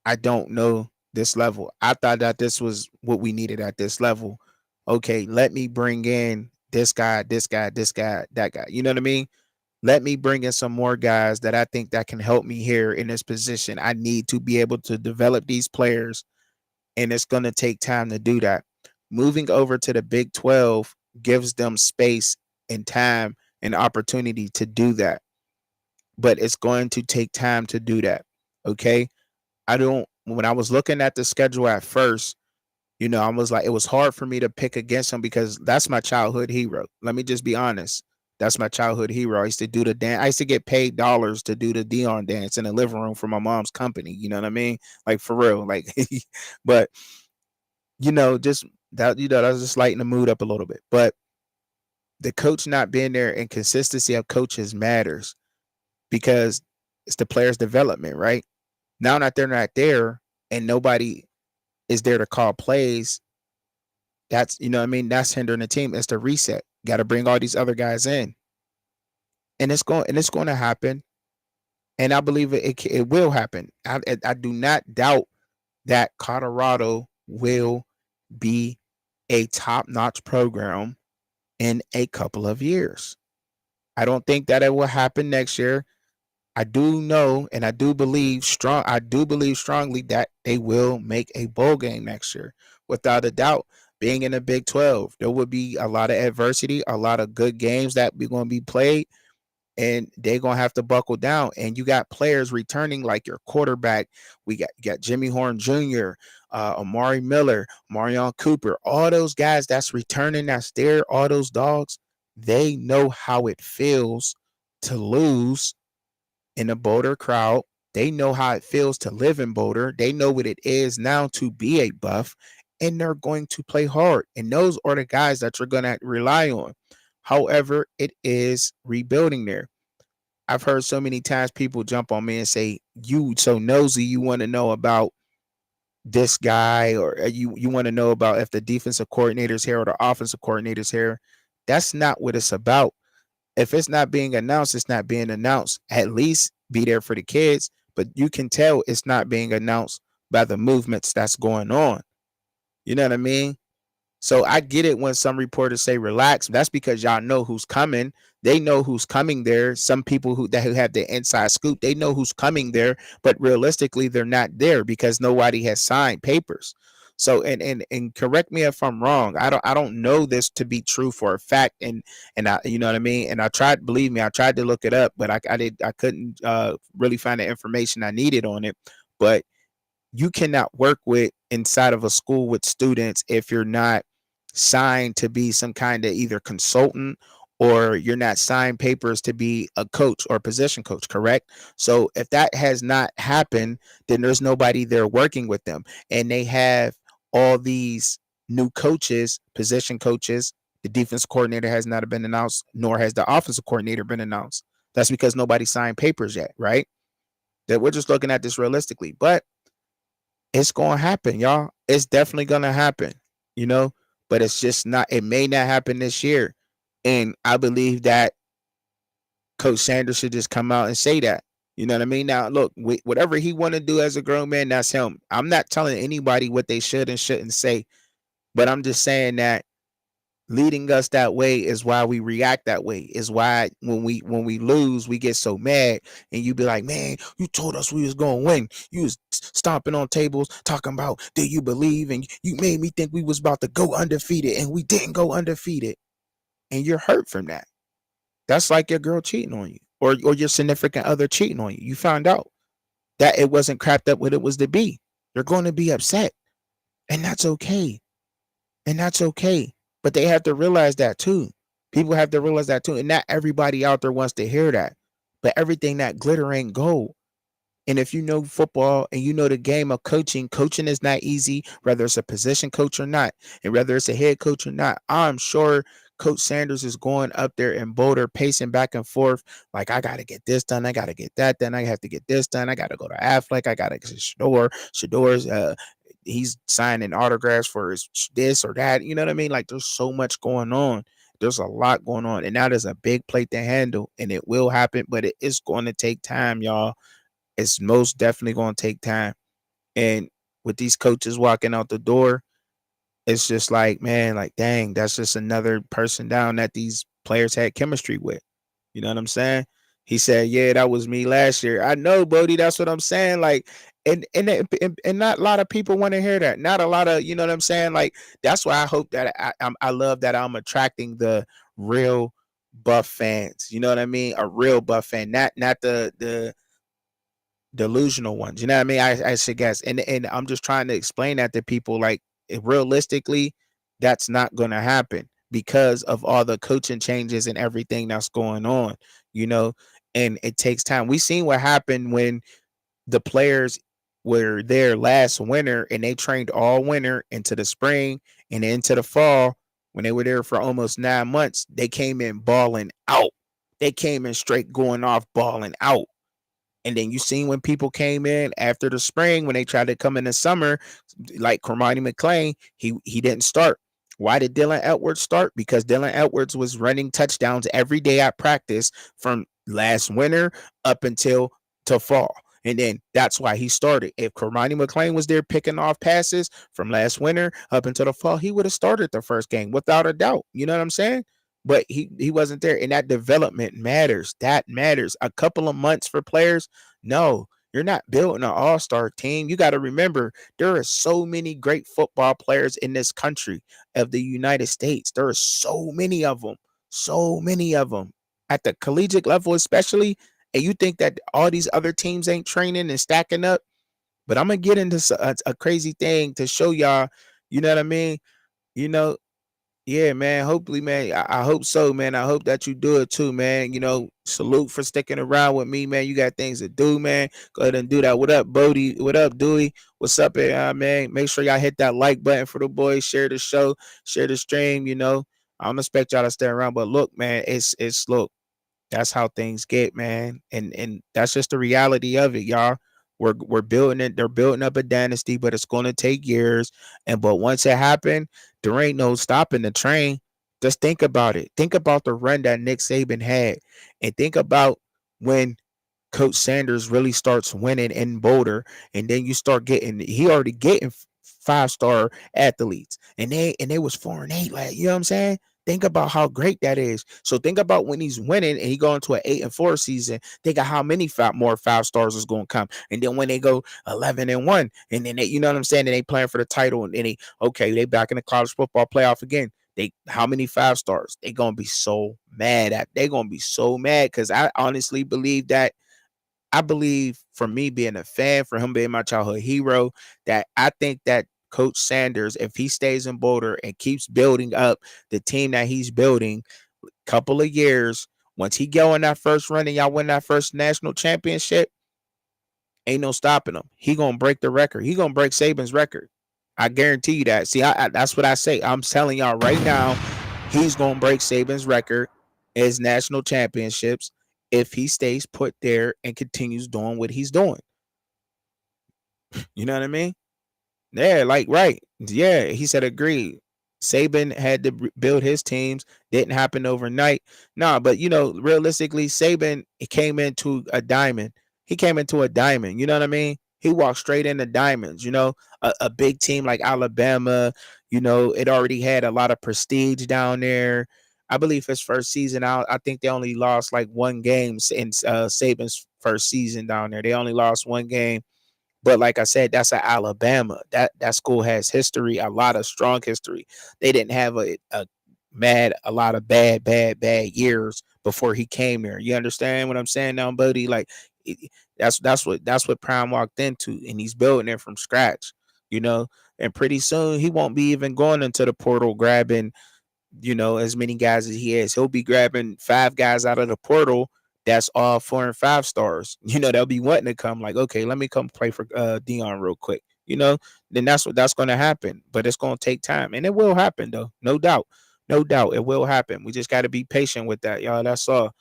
I don't know this level. I thought that this was what we needed at this level. Okay, let me bring in this guy, this guy, this guy, that guy. You know what I mean? Let me bring in some more guys that I think that can help me here in this position. I need to be able to develop these players, and it's going to take time to do that. Moving over to the Big 12 gives them space and time and opportunity to do that. But it's going to take time to do that. Okay? When I was looking at the schedule at first, I was like, it was hard for me to pick against him because that's my childhood hero. Let me just be honest. That's my childhood hero. I used to do the dance. I used to get paid dollars to do the Dion dance in the living room for my mom's company. You know what I mean? Like for real. Like, but just that, that's just lighten the mood up a little bit. But the coach not being there and consistency of coaches matters because it's the player's development, right? Now that they're not there and nobody is there to call plays, that's that's hindering the team. It's the reset. Got to bring all these other guys in, and it's going to happen. And I believe it will happen. I do not doubt that Colorado will be a top-notch program in a couple of years. I don't think that it will happen next year. I do know and I do believe strongly that they will make a bowl game next year. Without a doubt, being in the Big 12, there will be a lot of adversity, a lot of good games that be going to be played, and they're going to have to buckle down. And you got players returning like your quarterback. We got Jimmy Horn Jr., Amari Miller, Marion Cooper, all those guys that's returning, that's there, all those dogs, they know how it feels to lose in a Boulder crowd. They know how it feels to live in Boulder. They know what it is now to be a Buff, and they're going to play hard. And those are the guys that you're going to rely on. However, it is rebuilding there. I've heard so many times people jump on me and say, you so nosy, you want to know about this guy, or you want to know about if the defensive coordinator's here or the offensive coordinator's here. That's not what it's about. If it's not being announced, it's not being announced. At least be there for the kids, but you can tell it's not being announced by the movements that's going on. You know what I mean? So I get it when some reporters say relax. That's because y'all know who's coming. They know who's coming there. Some people who have the inside scoop, they know who's coming there, but realistically, they're not there because nobody has signed papers. So and correct me if I'm wrong. I don't know this to be true for a fact. And I, you know what I mean. And I tried, believe me, I tried to look it up, but I couldn't really find the information I needed on it. But you cannot work with inside of a school with students if you're not signed to be some kind of either consultant, or you're not signed papers to be a coach or position coach, correct? So if that has not happened, then there's nobody there working with them. And they have all these new coaches, position coaches. The defense coordinator has not been announced, nor has the offensive coordinator been announced. That's because nobody signed papers yet, right? That we're just looking at this realistically. But it's going to happen, y'all. It's definitely going to happen, but it's just not, it may not happen this year. And I believe that Coach Sanders should just come out and say that. You know what I mean? Now, look, whatever he want to do as a grown man, that's him. I'm not telling anybody what they should and shouldn't say, but I'm just saying that leading us that way is why we react that way. Is why when we lose, we get so mad, and you be like, man, you told us we was going to win. You was stomping on tables talking about, do you believe? And you made me think we was about to go undefeated, and we didn't go undefeated. and you're hurt from that. That's like your girl cheating on you, or your significant other cheating on you. You found out that it wasn't crapped up what it was to be. You're going to be upset, and that's okay. And that's okay. But they have to realize that too. People have to realize that too. And not everybody out there wants to hear that. But everything that glitter ain't gold. And if you know football and you know the game of coaching, coaching is not easy, whether it's a position coach or not, and whether it's a head coach or not. I'm sure Coach Sanders is going up there in Boulder, pacing back and forth, like, I got to get this done. I got to get that done. I have to get this done. I got to go to Affleck. I got to get Shador. Shador's, he's signing autographs for his this or that. You know what I mean? Like, there's so much going on. There's a lot going on. And that is a big plate to handle. And it will happen, but it is going to take time, y'all. It's most definitely going to take time. And with these coaches walking out the door, it's just like, man, like, dang, that's just another person down that these players had chemistry with. You know what I'm saying? He said, yeah, that was me last year. I know, Bodie. That's what I'm saying. Like, and not a lot of people want to hear that. Not a lot of, you know what I'm saying? Like, that's why I hope that I love that I'm attracting the real Buff fans. You know what I mean? A real Buff fan, not the delusional ones. You know what I mean? I should guess. And I'm just trying to explain that to people. Like, realistically, that's not going to happen because of all the coaching changes and everything that's going on, you know, and it takes time. We seen what happened when the players were there last winter and they trained all winter into the spring and into the fall. When they were there for almost 9 months, they came in balling out. They came in straight going off balling out. And then you seen when people came in after the spring, when they tried to come in the summer, like Cormani McClain, he didn't start. Why did Dylan Edwards start? Because Dylan Edwards was running touchdowns every day at practice from last winter up until to fall. And then that's why he started. If Cormani McClain was there picking off passes from last winter up until the fall, he would have started the first game without a doubt. You know what I'm saying? But he wasn't there, and that development matters. That matters. A couple of months for players, no, you're not building an all-star team. You got to remember, there are so many great football players in this country of the United States. There are so many of them, at the collegiate level especially. And you think that all these other teams ain't training and stacking up? But I'm gonna get into a crazy thing to show y'all. You know what I mean? You know, yeah, man. Hopefully, man. I hope so, man. I hope that you do it too, man. You know, salute for sticking around with me, man. You got things to do, man. Go ahead and do that. What up, Bodie? What up, Dewey? What's up, man? Make sure y'all hit that like button for the boys. Share the show, share the stream. You know, I don't expect y'all to stay around, but look, man, it's look. That's how things get, man. And that's just the reality of it, y'all. We're building it. They're building up a dynasty, but it's going to take years. And but once it happened, there ain't no stopping the train. Just think about it. Think about the run that Nick Saban had, and think about when Coach Sanders really starts winning in Boulder, and then you start getting he already getting 5-star athletes, and they was 4-8. Like, you know what I'm saying? Think about how great that is. So think about when he's winning and he go into an 8-4 season. Think of how many more 5-stars is going to come. And then when they go 11-1, and then they, you know what I'm saying? And they playing for the title, and then they back in the college football playoff again. They how many 5-stars? They gonna be so mad at. They gonna be so mad because I honestly believe that. I believe for me being a fan, for him being my childhood hero, that I think that Coach Sanders, if he stays in Boulder and keeps building up the team that he's building, couple of years, once he go in that first run and y'all win that first national championship, ain't no stopping him. He gonna break the record. He gonna break Saban's record. I guarantee you that. See, that's what I say. I'm telling y'all right now, he's gonna break Saban's record as national championships if he stays put there and continues doing what he's doing. You know what I mean? Yeah, like right. Yeah, he said agreed. Saban had to build his teams. Didn't happen overnight. Nah, but realistically, Saban came into a diamond. He came into a diamond. You know what I mean? He walked straight into diamonds. A big team like Alabama. It already had a lot of prestige down there. I believe his first season out, I think they only lost like one game in Saban's first season down there. They only lost one game. But like I said, that's at Alabama. That school has history, a lot of strong history. They didn't have a a lot of bad years before he came there. You understand what I'm saying now, buddy? Like that's what Prime walked into, and he's building it from scratch. You know, and pretty soon he won't be even going into the portal grabbing as many guys as he is. He'll be grabbing 5 guys out of the portal that's all 4 and 5 stars. They'll be wanting to come like, okay, let me come play for Dion real quick. Then that's going to happen, but it's going to take time, and it will happen though, no doubt, no doubt, it will happen. We just got to be patient with that, y'all. That's all.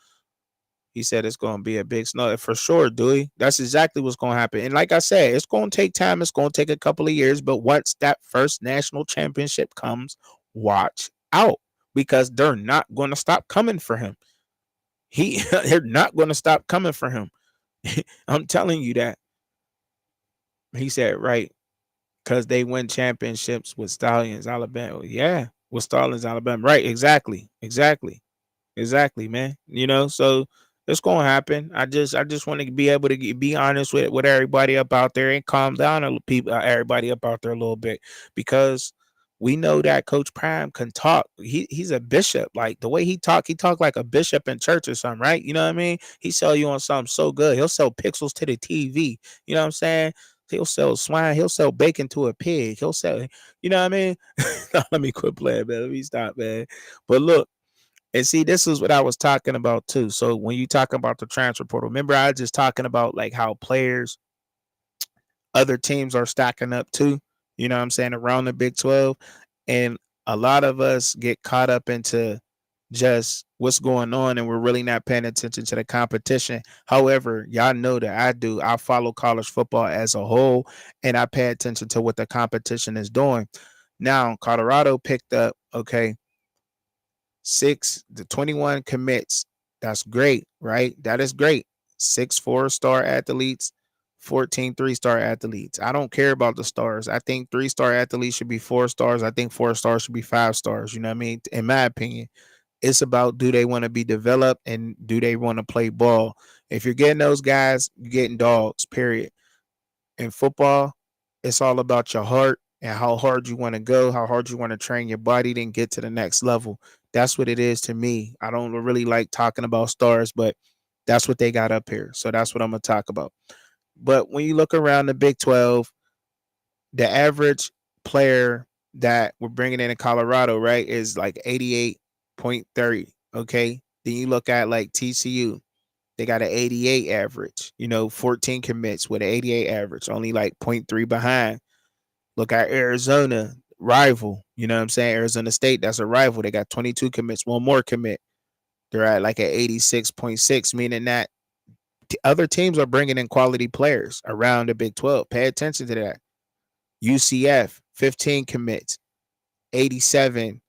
He said it's going to be a big snow for sure, Dewey. That's exactly what's going to happen. And like I said, it's going to take time. It's going to take a couple of years. But once that first national championship comes, watch out, because they're not going to stop coming for him. They're not going to stop coming for him. I'm telling you that. He said, right, because they win championships with Stallions, Alabama. Yeah, with Stallions, Alabama. Right, exactly. Exactly, man. So it's gonna happen. I just want to be able to be honest with everybody up out there and calm down everybody up out there a little bit, because we know that Coach Prime can talk. He's a bishop. Like the way he talk like a bishop in church or something, right? You know what I mean? He sell you on something so good. He'll sell pixels to the TV. You know what I'm saying? He'll sell swine. He'll sell bacon to a pig. He'll sell. You know what I mean? Let me quit playing, man. Let me stop, man. But look. And see, this is what I was talking about too. So when you talk about the transfer portal, remember I was just talking about like how players, other teams are stacking up too. You know what I'm saying, around the Big 12. And a lot of us get caught up into just what's going on, and we're really not paying attention to the competition. However, y'all know that I do. I follow college football as a whole, and I pay attention to what the competition is doing. Now, Colorado picked up, okay, the 21 commits. That's great, right? That is great. 6 4-star athletes, 14 3-star athletes. I don't care about the stars. I think 3-star athletes should be 4 stars. I think 4 stars should be 5 stars. You know what I mean? In my opinion, it's about, do they want to be developed and do they want to play ball? If you're getting those guys, you're getting dogs, period. In football, it's all about your heart and how hard you want to go, how hard you want to train your body, then get to the next level. That's what it is to me. I don't really like talking about stars, but that's what they got up here. So that's what I'm going to talk about. But when you look around the Big 12, the average player that we're bringing in Colorado, right, is like 88.30. Okay. Then you look at like TCU, they got an 88 average, 14 commits with an 88 average, only like 0.3 behind. Look at Arizona, rival, you know what I'm saying? Arizona State, that's a rival. They got 22 commits, one more commit. They're at like an 86.6, meaning that other teams are bringing in quality players around the Big 12. Pay attention to that. UCF, 15 commits, 87.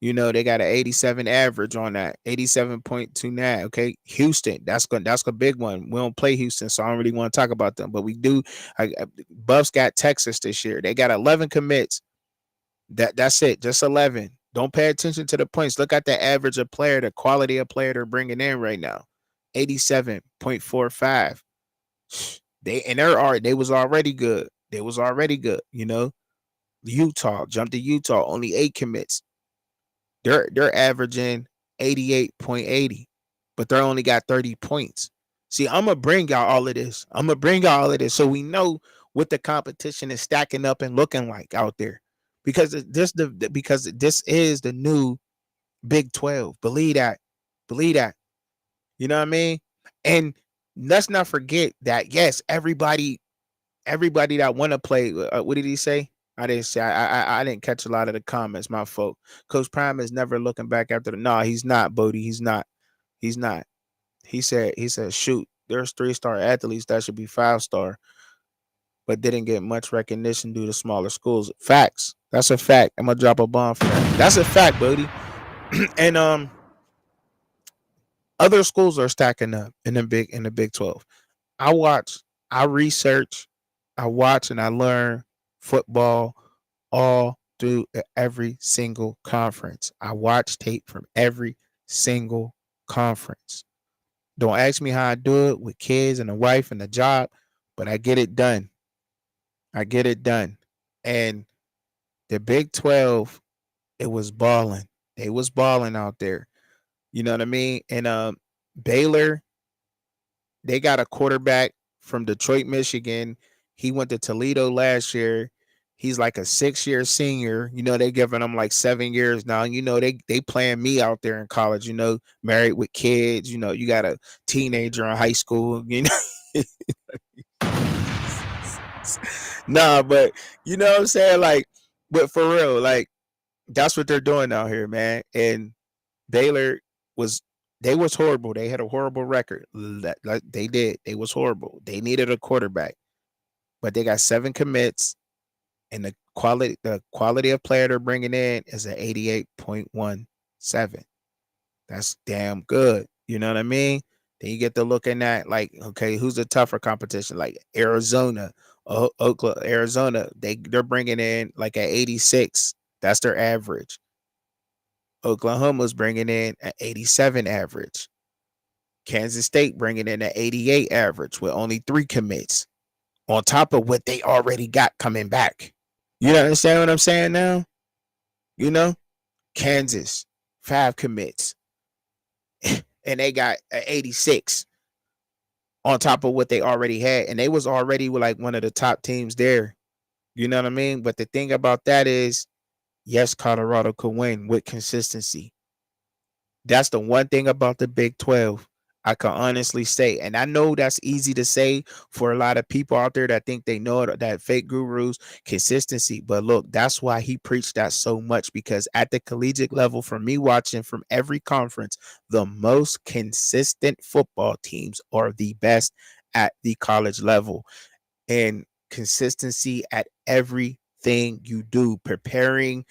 They got an 87 average on that, 87.29. Okay. Houston, that's a big one. We don't play Houston, so I don't really want to talk about them, but we do. Buffs got Texas this year. They got 11 commits. That's it, just 11. Don't pay attention to the points. Look at the average of player, the quality of player they're bringing in right now, 87.45. They was already good. Utah, jumped to Utah, only 8 commits. They're averaging 88.80, but they're only got 30 points. See, I'm gonna bring y'all all of this. So we know what the competition is stacking up and looking like out there, because this is the new Big 12. Believe that. You know what I mean? And let's not forget that, yes, everybody that want to play. What did he say? I didn't say. I didn't catch a lot of the comments. My fault. Coach Prime is never looking back after the. No, he's not, Bodie. He's not. He said. Shoot, there's 3-star athletes that should be 5-star, but didn't get much recognition due to smaller schools. Facts. That's a fact. I'm gonna drop a bomb for that. That's a fact, Bodie. And other schools are stacking up in the Big 12. I watch. I research. I watch and I learn football all through every single conference. I watch tape from every single conference. Don't ask me how I do it with kids and a wife and a job, but I get it done. And the Big 12, it was balling. They was balling out there. You know what I mean? And Baylor, they got a quarterback from Detroit, Michigan. He went to Toledo last year. He's like a 6-year senior. You know, they giving him like 7 years now. You know, they playing me out there in college, you know, married with kids. You know, you got a teenager in high school, you know. Nah, but you know what I'm saying? Like, but for real, like, that's what they're doing out here, man. And Baylor was they was horrible. They had a horrible record. Like they did. They was horrible. They needed a quarterback, but they got 7 commits, and the quality of player they're bringing in is an 88.17. That's damn good. You know what I mean? Then you get to looking at like, okay, who's the tougher competition? Like Arizona, Oklahoma, Arizona. They're bringing in like an 86. That's their average. Oklahoma's bringing in an 87 average. Kansas State bringing in an 88 average with only 3 commits on top of what they already got coming back. You understand what I'm saying now? You know, Kansas, 5 commits, and they got an 86 on top of what they already had. And they was already like one of the top teams there. You know what I mean? But the thing about that is, yes, Colorado could win with consistency. That's the one thing about the Big 12 I can honestly say. And I know that's easy to say for a lot of people out there that think they know it, that fake gurus, consistency. But look, that's why he preached that so much, because at the collegiate level, from me watching from every conference, the most consistent football teams are the best at the college level. And consistency at everything you do, preparing,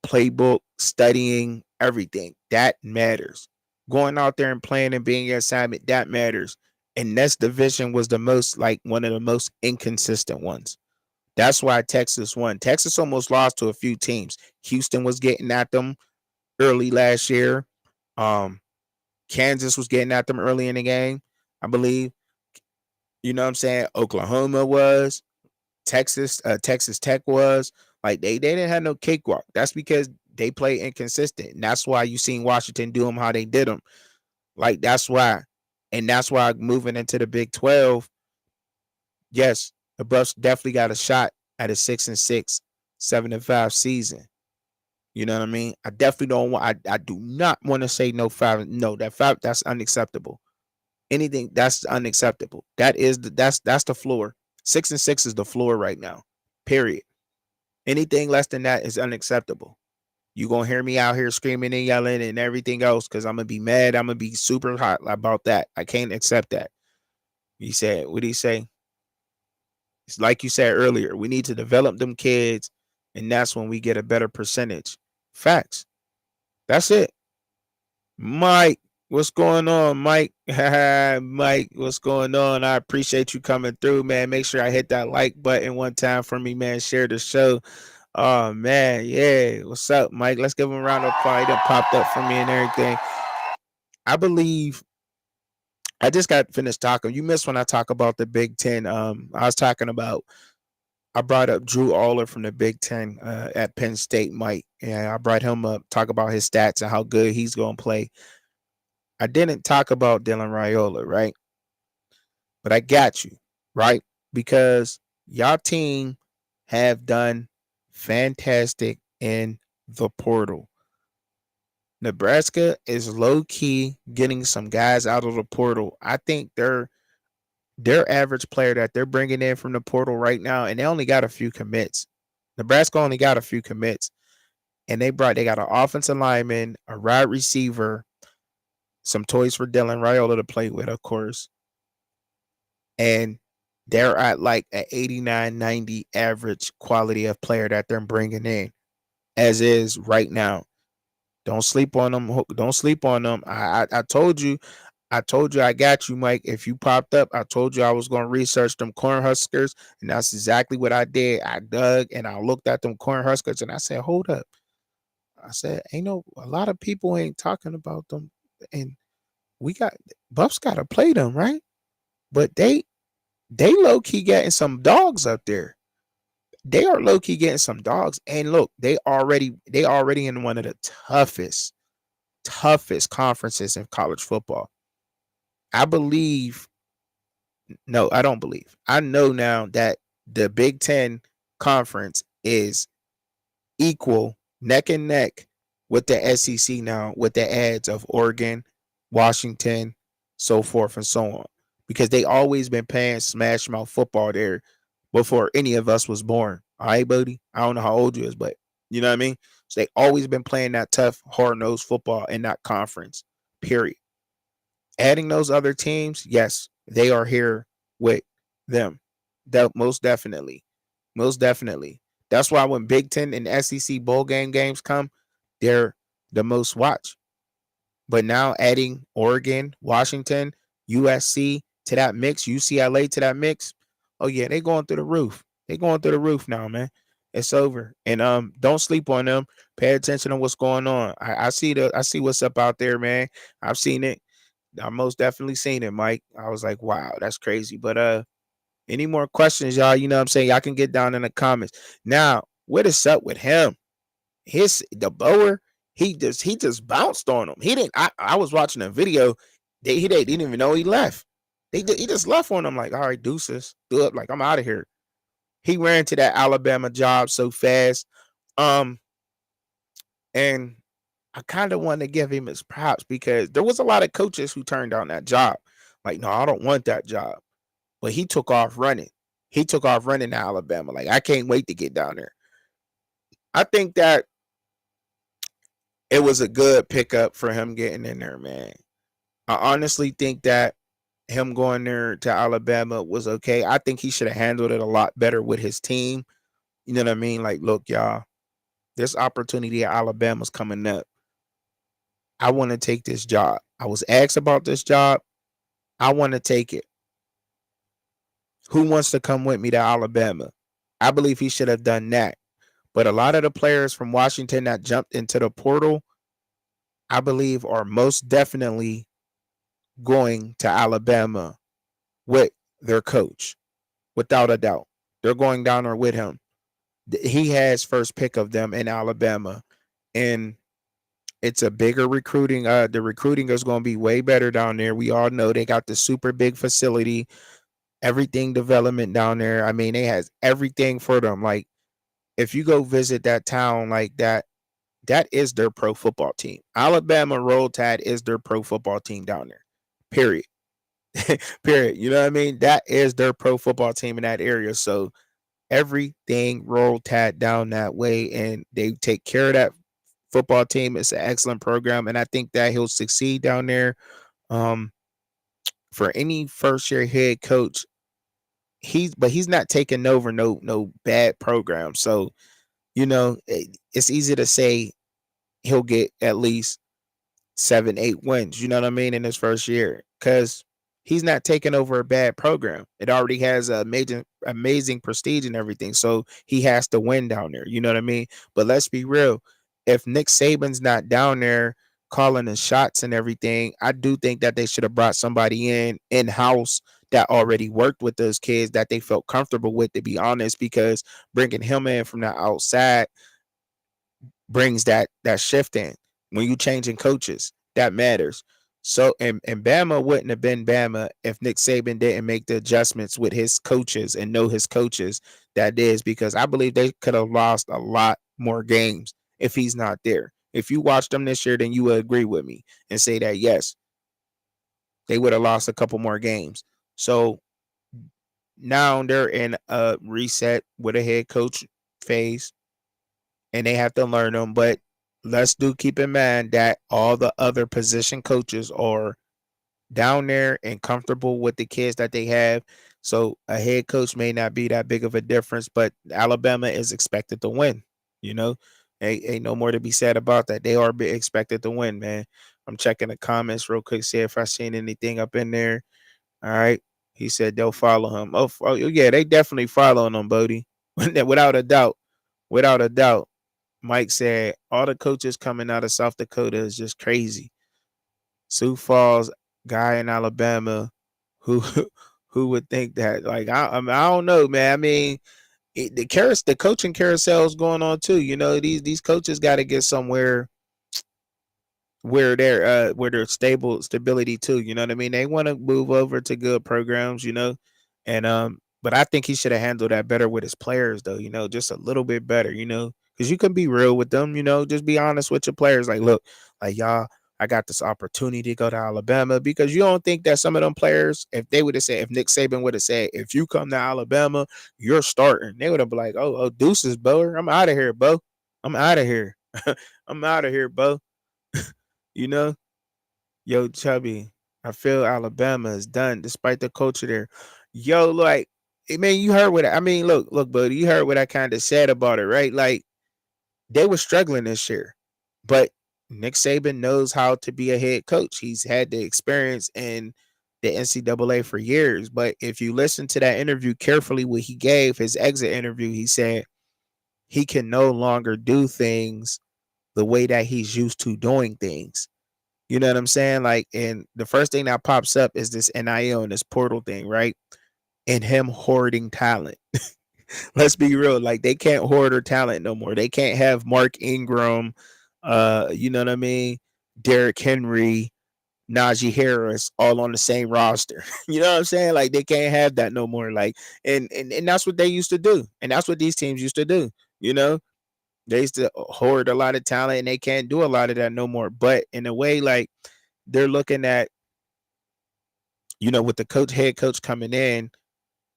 playbook, studying, everything. That matters. Going out there and playing and being your assignment, that matters. And this division was the most, like, one of the most inconsistent ones. That's why Texas won. Texas almost lost to a few teams. Houston was getting at them early last year. Kansas was getting at them early in the game, I believe. You know what I'm saying? Oklahoma was. Texas Tech was. Like they didn't have no cakewalk. That's because they play inconsistent. And that's why you seen Washington do them how they did them. Like that's why. And that's why moving into the Big 12, yes, the Buffs definitely got a shot at a 6-6, 7-5 season. You know what I mean? I definitely don't want I do not want to say no 5. No, that 5, that's unacceptable. Anything that's unacceptable. That's the floor. 6-6 is the floor right now. Period. Anything less than that is unacceptable. You gonna hear me out here screaming and yelling and everything else because I'm gonna be mad. I'm gonna be super hot about that. I can't accept that. He said, what did he say? It's like you said earlier, we need to develop them kids, and that's when we get a better percentage. Facts. That's it. Mike, what's going on, Mike? Mike, what's going on? I appreciate you coming through, man. Make sure I hit that like button one time for me, man. Share the show. Oh man, yeah. What's up, Mike? Let's give him a round of applause. He done popped up for me and everything. I believe I just got finished talking. You missed when I talk about the Big Ten. I was talking about I brought up Drew Aller from the Big Ten at Penn State, Mike. And I brought him up, talk about his stats and how good he's gonna play. I didn't talk about Dylan Raiola, right? But I got you, right? Because y'all team have done fantastic in the portal. Nebraska is low key getting some guys out of the portal. I think their average player that they're bringing in from the portal right now, and they only got a few commits. Nebraska only got a few commits, and they got an offensive lineman, a wide receiver, some toys for Dylan Raiola to play with, of course, and they're at like an 89, 90 average quality of player that they're bringing in, as is right now. Don't sleep on them. Don't sleep on them. I told you. I told you I got you, Mike. If you popped up, I told you I was going to research them Cornhuskers, and that's exactly what I did. I dug and I looked at them Cornhuskers, and I said, hold up. I said, a lot of people ain't talking about them, and Buffs got to play them, right? But they low key getting some dogs up there. they are low key getting some dogs. And look, they already in one of the toughest conferences in college football. I believe, no, I don't believe. I know now that the Big Ten conference is equal, neck and neck, with the SEC now, with the ads of Oregon, Washington, so forth and so on. Because they always been playing smash mouth football there before any of us was born. All right, buddy. I don't know how old you is, but you know what I mean? So they always been playing that tough, hard-nosed football in that conference. Period. Adding those other teams, yes, they are here with them. That most definitely. Most definitely. That's why when Big Ten and SEC bowl games come, they're the most watched. But now adding Oregon, Washington, USC to that mix, UCLA to that mix, oh yeah, they going through the roof. They going through the roof now, man. It's over. And don't sleep on them. Pay attention to what's going on. I see what's up out there, man. I've seen it. I most definitely seen it, Mike. I was like, wow, that's crazy. But any more questions, y'all? You know what I'm saying? Y'all can get down in the comments. Now, what is up with him? The Bower, he just bounced on him. He didn't. I was watching a video. They didn't even know he left. He just left on him like, all right, deuces, do it. Like, I'm out of here. He ran to that Alabama job so fast. And I kind of want to give him his props because there was a lot of coaches who turned down that job. Like, no, I don't want that job. But he took off running. He took off running to Alabama. Like, I can't wait to get down there. I think that it was a good pickup for him getting in there, man. I honestly think that him going there to Alabama was okay. I think he should have handled it a lot better with his team. You know what I mean? Like, look, y'all, this opportunity at Alabama's coming up. I want to take this job. I was asked about this job. I want to take it. Who wants to come with me to Alabama? I believe he should have done that. But a lot of the players from Washington that jumped into the portal, I believe, are most definitely going to Alabama with their coach, without a doubt. They're going down there with him. He has first pick of them in Alabama, and it's a bigger recruiting. The recruiting is going to be way better down there. We all know they got the super big facility, everything development down there. I mean, they has everything for them. Like, if you go visit that town like that, that is their pro football team. Alabama Roll Tide is their pro football team down there. Period. Period. You know what I mean? That is their pro football team in that area. So everything Roll Tide down that way, and they take care of that football team. It's an excellent program, and I think that he'll succeed down there. For any first year head coach, he's not taking over no bad program. So it's easy to say he'll get at least 7-8 wins. You know what I mean in his first year because he's not taking over a bad program. It already has a amazing prestige and everything. So he has to win down there. You know what I mean? But let's be real. If Nick Saban's not down there calling the shots and everything, I do think that they should have brought somebody in-house that already worked with those kids that they felt comfortable with, to be honest, because bringing him in from the outside brings that shift in. When you changing coaches, that matters. So and Bama wouldn't have been Bama if Nick Saban didn't make the adjustments with his coaches and know his coaches. That is because I believe they could have lost a lot more games if he's not there. If you watch them this year, then you would agree with me and say that yes, they would have lost a couple more games. So now they're in a reset with a head coach phase, and they have to learn them. But let's keep in mind that all the other position coaches are down there and comfortable with the kids that they have. So a head coach may not be that big of a difference, but Alabama is expected to win. You know, ain't no more to be said about that. They are expected to win, man. I'm checking the comments real quick, see if I seen anything up in there. All right. He said they'll follow him. Oh yeah, they definitely following him, Bodie. Without a doubt. Without a doubt. Mike said all the coaches coming out of South Dakota is just crazy. Sioux Falls guy in Alabama who who would think that? Like I don't know, man. I mean, The coaching carousel is going on too. These coaches got to get somewhere where they're stability too. You know what I mean? They want to move over to good programs. And but I think he should have handled that better with his players though. Just a little bit better. Because you can be real with them. Just be honest with your players. Like, look, like y'all. I got this opportunity to go to Alabama, because you don't think that some of them players, if they would have said, if Nick Saban would have said, if you come to Alabama, you're starting, they would have been like, oh, deuces, Bo. I'm out of here, Bo. I'm out of here. I'm out of here, Bo. You know, Yo, Chubby, I feel Alabama is done despite the culture there. Yo, like, man, you heard what I mean. Look, buddy, you heard what I kind of said about it, right? Like, they were struggling this year, but Nick Saban knows how to be a head coach. He's had the experience in the NCAA for years. But if you listen to that interview carefully, what he gave, his exit interview, he said he can no longer do things the way that he's used to doing things. You know what I'm saying? Like, and the first thing that pops up is this NIL and this portal thing, right? And him hoarding talent. Let's be real. Like, they can't hoard their talent no more. They can't have Mark Ingram, you know what I mean? Derrick Henry, Najee Harris all on the same roster. You know what I'm saying? Like, they can't have that no more. Like, and that's what they used to do. And that's what these teams used to do. You know, they used to hoard a lot of talent, and they can't do a lot of that no more. But in a way, like, they're looking at, with the head coach coming in,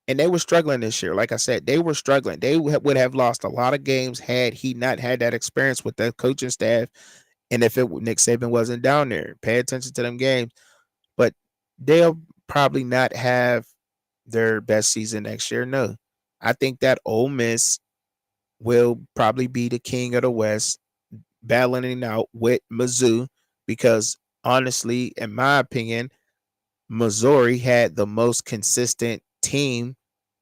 and they were struggling this year. Like I said, they were struggling. They would have lost a lot of games had he not had that experience with the coaching staff. And if Nick Saban wasn't down there, pay attention to them games. But they'll probably not have their best season next year. No, I think that Ole Miss will probably be the king of the West, battling out with Mizzou, because honestly, in my opinion, Missouri had the most consistent team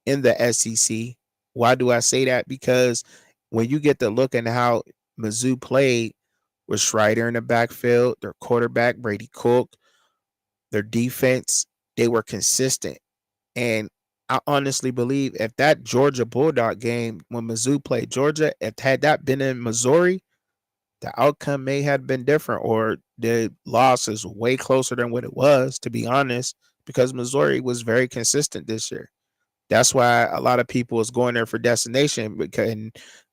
in the SEC. Why do I say that? Because when you get to look at how Mizzou played with Schreider in the backfield, their quarterback, Brady Cook, their defense, they were consistent. And I honestly believe if that Georgia Bulldog game, when Mizzou played Georgia, if had that been in Missouri, the outcome may have been different, or the loss is way closer than what it was, to be honest, because Missouri was very consistent this year. That's why a lot of people is going there for destination, because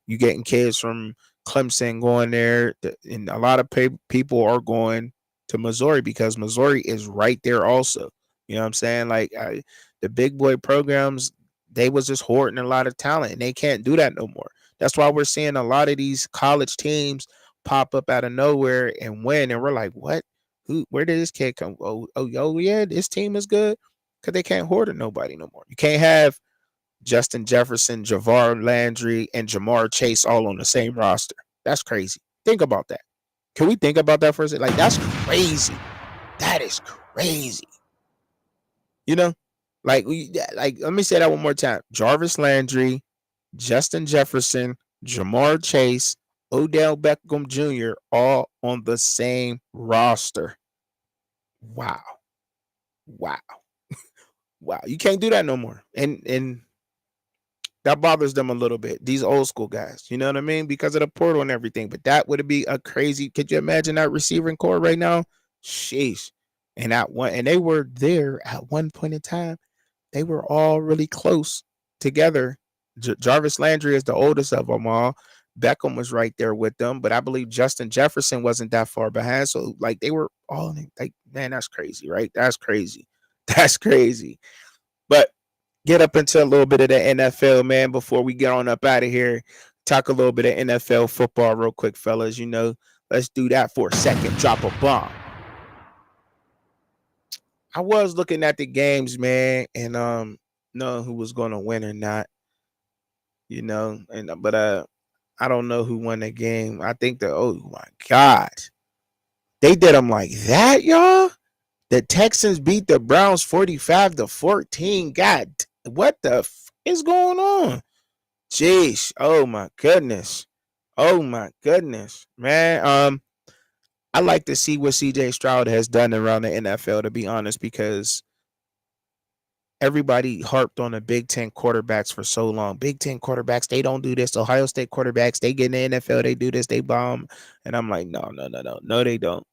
you getting kids from Clemson going there, and a lot of people are going to Missouri because Missouri is right there also. You know what I'm saying? Like, the big boy programs, they was just hoarding a lot of talent, and they can't do that no more. That's why we're seeing a lot of these college teams pop up out of nowhere and win, and we're like, what? Where did this kid come? Oh, yeah, this team is good, because they can't hoard it nobody no more. You can't have Justin Jefferson, Javar Landry, and Jamar Chase all on the same roster. That's crazy. Think about that. Can we think about that for a second? Like, that's crazy. That is crazy. You know, like let me say that one more time. Jarvis Landry, Justin Jefferson, Jamar Chase, Odell Beckham Jr. all on the same roster. Wow. Wow. Wow. You can't do that no more. And that bothers them a little bit. These old school guys, you know what I mean? Because of the portal and everything. But that would be a crazy. Could you imagine that receiving core right now? Sheesh. And they were there at one point in time. They were all really close together. Jarvis Landry is the oldest of them all. Beckham was right there with them, but I believe Justin Jefferson wasn't that far behind. So, like, they were all like, man, that's crazy, right? That's crazy. That's crazy. But get up into a little bit of the NFL, man, before we get on up out of here. Talk a little bit of NFL football real quick, fellas. Let's do that for a second. Drop a bomb. I was looking at the games, man, and know who was going to win or not, but I don't know who won the game. I think oh my God, they did them like that, y'all. The Texans beat the Browns 45-14. God, what the is going on? Jeez. Oh my goodness. Oh my goodness, man. I like to see what CJ Stroud has done around the NFL, to be honest, because everybody harped on the Big Ten quarterbacks for so long. Big Ten quarterbacks, they don't do this. Ohio State quarterbacks, they get in the NFL, they do this, they bomb. And I'm like, no, no, no, no, no, they don't.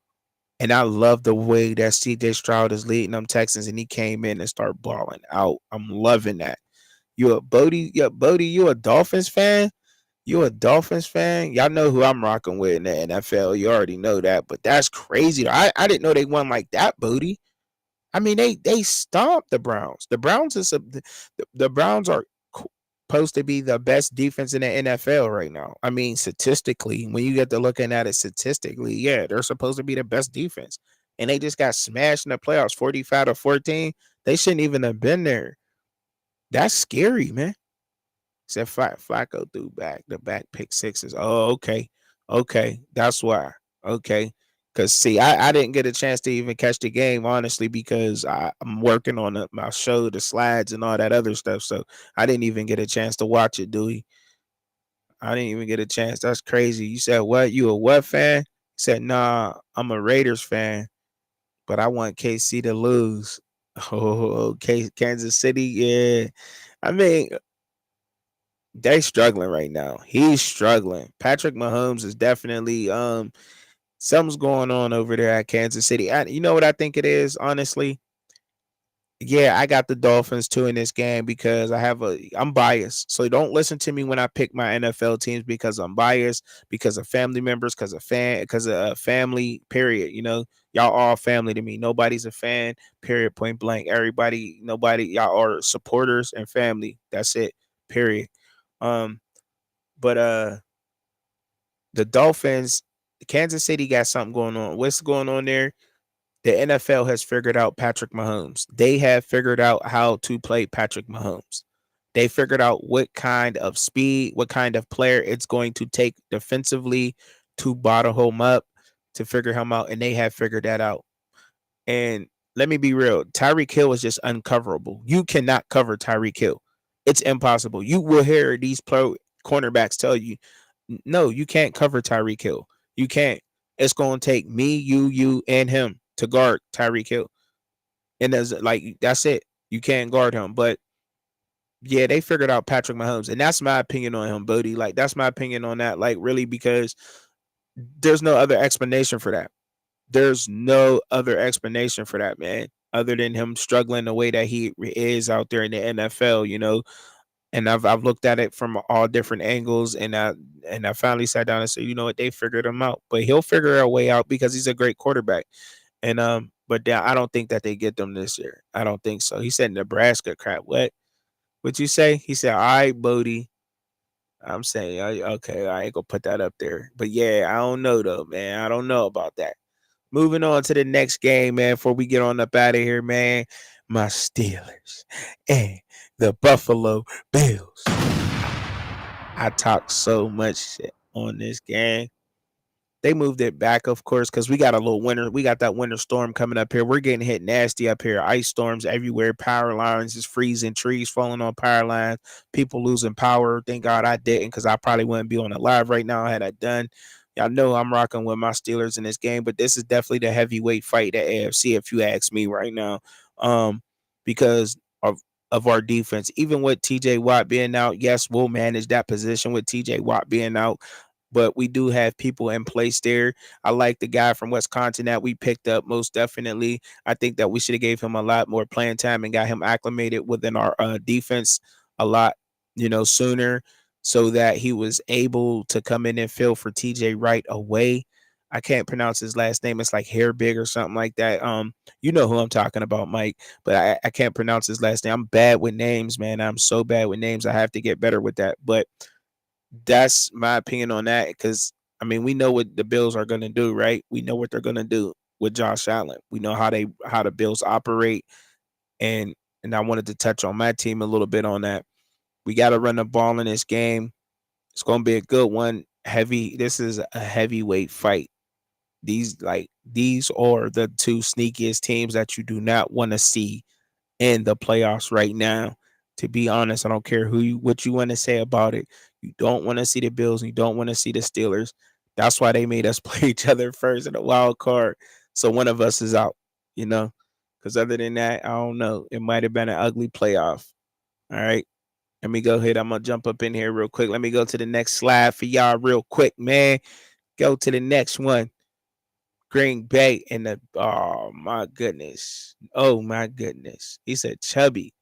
And I love the way that CJ Stroud is leading them Texans, and he came in and started balling out. I'm loving that. You a Bodie, you a Dolphins fan? You a Dolphins fan? Y'all know who I'm rocking with in the NFL. You already know that, but that's crazy. I didn't know they won like that, Bodie. I mean, they stomped the Browns. The Browns the Browns are supposed to be the best defense in the NFL right now. I mean, statistically, when you get to looking at it statistically, yeah, they're supposed to be the best defense, and they just got smashed in the playoffs, 45-14. They shouldn't even have been there. That's scary, man. Said Flacco threw back the back pick sixes. Oh, okay. Okay. That's why. Okay. Because, see, I didn't get a chance to even catch the game, honestly, because I'm working on my show, the slides, and all that other stuff. So I didn't even get a chance to watch it, Dewey. I didn't even get a chance. That's crazy. You said what? You a what fan? He said, nah, I'm a Raiders fan, but I want KC to lose. Oh, Kansas City, yeah. I mean, they struggling right now. He's struggling. Patrick Mahomes is definitely something's going on over there at Kansas City. You know what I think it is, honestly? Yeah, I got the Dolphins too in this game because I'm biased. So don't listen to me when I pick my NFL teams because I'm biased, because of family members, because of family, period. You know, y'all all family to me. Nobody's a fan, period, point blank. Nobody, y'all are supporters and family. That's it, period. Um, but the Dolphins, Kansas City got something going on. What's going on there? The NFL has figured out Patrick Mahomes. They have figured out how to play Patrick Mahomes. They figured out what kind of speed, what kind of player it's going to take defensively to bottle him up, to figure him out, and they have figured that out. And let me be real, Tyreek Hill is just uncoverable. You cannot cover Tyreek Hill. It's impossible. You will hear these pro cornerbacks tell you, no, you can't cover Tyreek Hill. You can't. It's going to take me, you, and him to guard Tyreek Hill. And that's it. You can't guard him. But yeah, they figured out Patrick Mahomes. And that's my opinion on him, Bodie. Like, that's my opinion on that. Like, really, because there's no other explanation for that. There's no other explanation for that, man, other than him struggling the way that he is out there in the NFL, you know. And I've looked at it from all different angles, and I finally sat down and said, you know what, they figured him out. But he'll figure a way out because he's a great quarterback. And but I don't think that they get them this year. I don't think so. He said Nebraska crap. What'd you say? He said, all right, Bodie. I'm saying, okay, I ain't gonna put that up there. But yeah, I don't know though, man. I don't know about that. Moving on to the next game, man, before we get on up out of here, man. My Steelers and the Buffalo Bills. I talked so much shit on this game. They moved it back, of course, because we got a little winter. We got that winter storm coming up here. We're getting hit nasty up here. Ice storms everywhere. Power lines is freezing. Trees falling on power lines. People losing power. Thank God I didn't, because I probably wouldn't be on it live right now had I done. Y'all know I'm rocking with my Steelers in this game, but this is definitely the heavyweight fight at AFC, if you ask me right now, because of our defense. Even with TJ Watt being out, yes, we'll manage that position with TJ Watt being out, but we do have people in place there. I like the guy from Wisconsin that we picked up, most definitely. I think that we should have gave him a lot more playing time and got him acclimated within our defense a lot, sooner, so that he was able to come in and fill for TJ right away. I can't pronounce his last name. It's like Big or something like that. You know who I'm talking about, Mike, but I can't pronounce his last name. I'm bad with names, man. I'm so bad with names. I have to get better with that. But that's my opinion on that, because I mean, we know what the Bills are going to do, right? We know what they're going to do with Josh Allen. We know how the Bills operate, and I wanted to touch on my team a little bit on that. We got to run the ball in this game. It's going to be a good one. This is a heavyweight fight. These are the two sneakiest teams that you do not want to see in the playoffs right now. To be honest, I don't care what you want to say about it. You don't want to see the Bills and you don't want to see the Steelers. That's why they made us play each other first in the wild card. So one of us is out, Because other than that, I don't know. It might have been an ugly playoff. All right. Let me go ahead. I'm going to jump up in here real quick. Let me go to the next slide for y'all real quick, man. Go to the next one. Green Bay and the, oh my goodness. Oh my goodness. He said Chubby.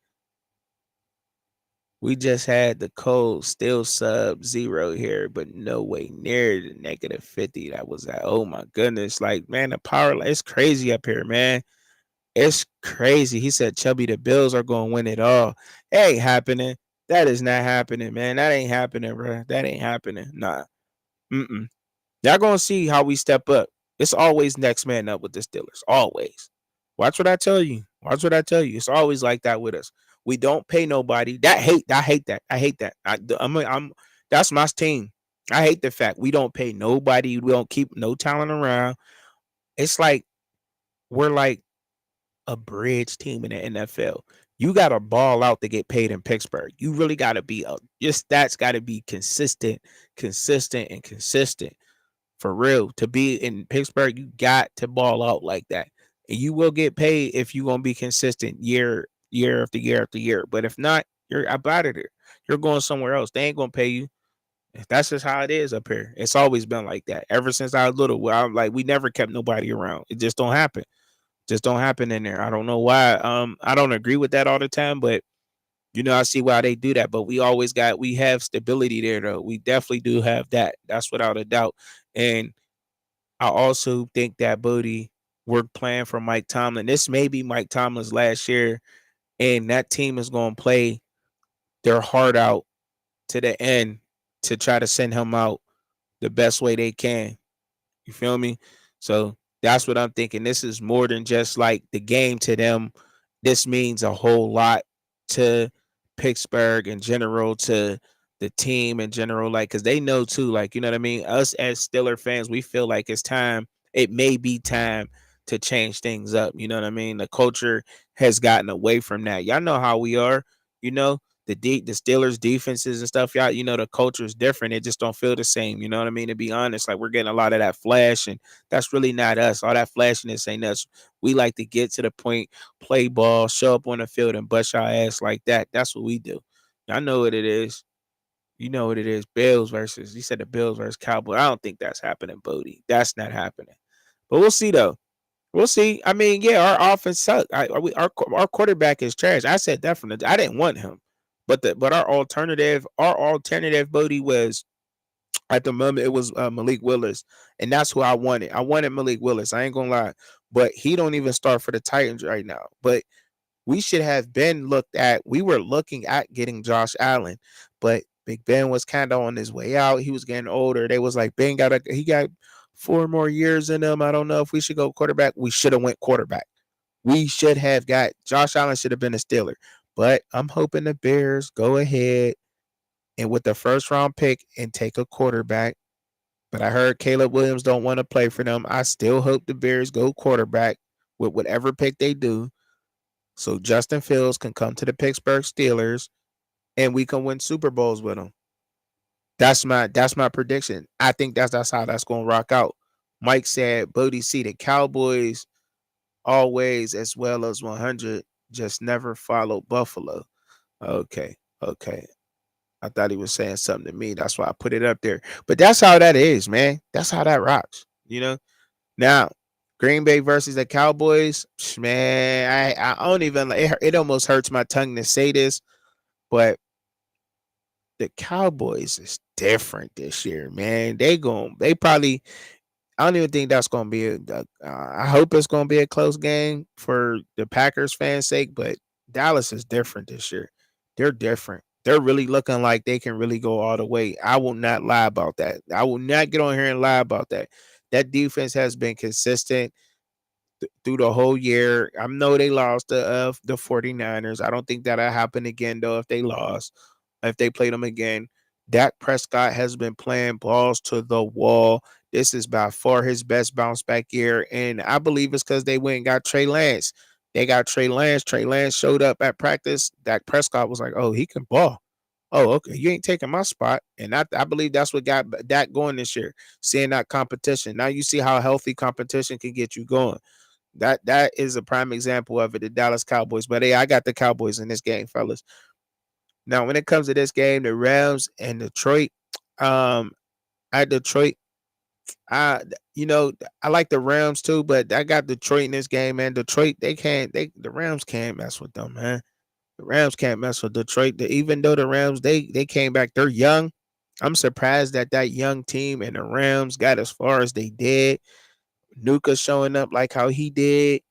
We just had the cold still sub-zero here, but no way near the -50 that was at. Oh my goodness. Like, man, the power, it's crazy up here, man. It's crazy. He said Chubby, the Bills are going to win it all. It ain't happening. That is not happening, man. That ain't happening, bro. That ain't happening. Nah. Mm-mm. Y'all going to see how we step up. It's always next man up with the Steelers. Always. Watch what I tell you. Watch what I tell you. It's always like that with us. We don't pay nobody. I hate that. I hate that. That's my team. I hate the fact we don't pay nobody. We don't keep no talent around. It's like we're like a bridge team in the NFL. You got to ball out to get paid in Pittsburgh. You really got to be your stats got to be consistent, and consistent. For real, to be in Pittsburgh, you got to ball out like that. And you will get paid if you're going to be consistent year after year after year. But if not, you're out of there. You're going somewhere else. They ain't going to pay you. That's just how it is up here. It's always been like that. Ever since I was little, I'm like, we never kept nobody around. It just don't happen. Just don't happen in there. I don't know why. I don't agree with that all the time, but I see why they do that. But we have stability there though. We definitely do have that. That's without a doubt. And I also think that Bodie, we're playing for Mike Tomlin. This may be Mike Tomlin's last year, and that team is going to play their heart out to the end to try to send him out the best way they can. You feel me? So that's what I'm thinking. This is more than just like the game to them. This means a whole lot to Pittsburgh in general, to the team in general, like, because they know too, like, you know what I mean? Us as Steeler fans, we feel like it's time. It may be time to change things up. You know what I mean? The culture has gotten away from that. Y'all know how we are, you know? The Steelers defenses and stuff, y'all, the culture is different. It just don't feel the same. You know what I mean? To be honest, like we're getting a lot of that flash, and that's really not us. All that flashiness ain't us. We like to get to the point, play ball, show up on the field, and bust our ass like that. That's what we do. Y'all know what it is. You know what it is. You said the Bills versus Cowboys. I don't think that's happening, Bodie. That's not happening. But we'll see though. We'll see. I mean, yeah, our offense sucks. Our quarterback is trash. I said that from I didn't want him. But our alternative, Bodie, was at the moment it was Malik Willis, and that's who I wanted. I wanted Malik Willis. I ain't gonna lie, but he don't even start for the Titans right now. But we should have been looked at. We were looking at getting Josh Allen, but Big Ben was kind of on his way out. He was getting older. They was like, Ben got 4 more years in him. I don't know if we should go quarterback. We should have went quarterback. We should have got Josh Allen should have been a Steeler. But I'm hoping the Bears go ahead and with the first round pick and take a quarterback. But I heard Caleb Williams don't want to play for them. I still hope the Bears go quarterback with whatever pick they do. So Justin Fields can come to the Pittsburgh Steelers and we can win Super Bowls with them. That's my prediction. I think that's how that's going to rock out. Mike said, Bodie C, the Cowboys always as well as 100 just never follow Buffalo. Okay. I thought he was saying something to me. That's why I put it up there. But that's how that is, man. That's how that rocks. Now, Green Bay versus the Cowboys, man, I don't even, it almost hurts my tongue to say this, but the Cowboys is different this year, man. They probably, I don't even think that's going to be I hope it's going to be a close game for the Packers fans' sake, but Dallas is different this year. They're different. They're really looking like they can really go all the way. I will not lie about that. I will not get on here and lie about that. That defense has been consistent through the whole year. I know they lost the 49ers. I don't think that'll happen again, though, if they played them again. Dak Prescott has been playing balls to the wall. This is by far his best bounce back year. And I believe it's because they went and got Trey Lance. They got Trey Lance. Trey Lance showed up at practice. Dak Prescott was like, oh, he can ball. Oh, okay. You ain't taking my spot. And I believe that's what got Dak going this year, seeing that competition. Now you see how healthy competition can get you going. That is a prime example of it, the Dallas Cowboys. But hey, I got the Cowboys in this game, fellas. Now, when it comes to this game, the Rams and Detroit, um, at Detroit, I you know I like the Rams too, but I got Detroit in this game, man. Detroit, the Rams can't mess with them, man. The Rams can't mess with Detroit. Even though the Rams they came back, they're young. I'm surprised that that young team and the Rams got as far as they did. Nuka showing up like how he did.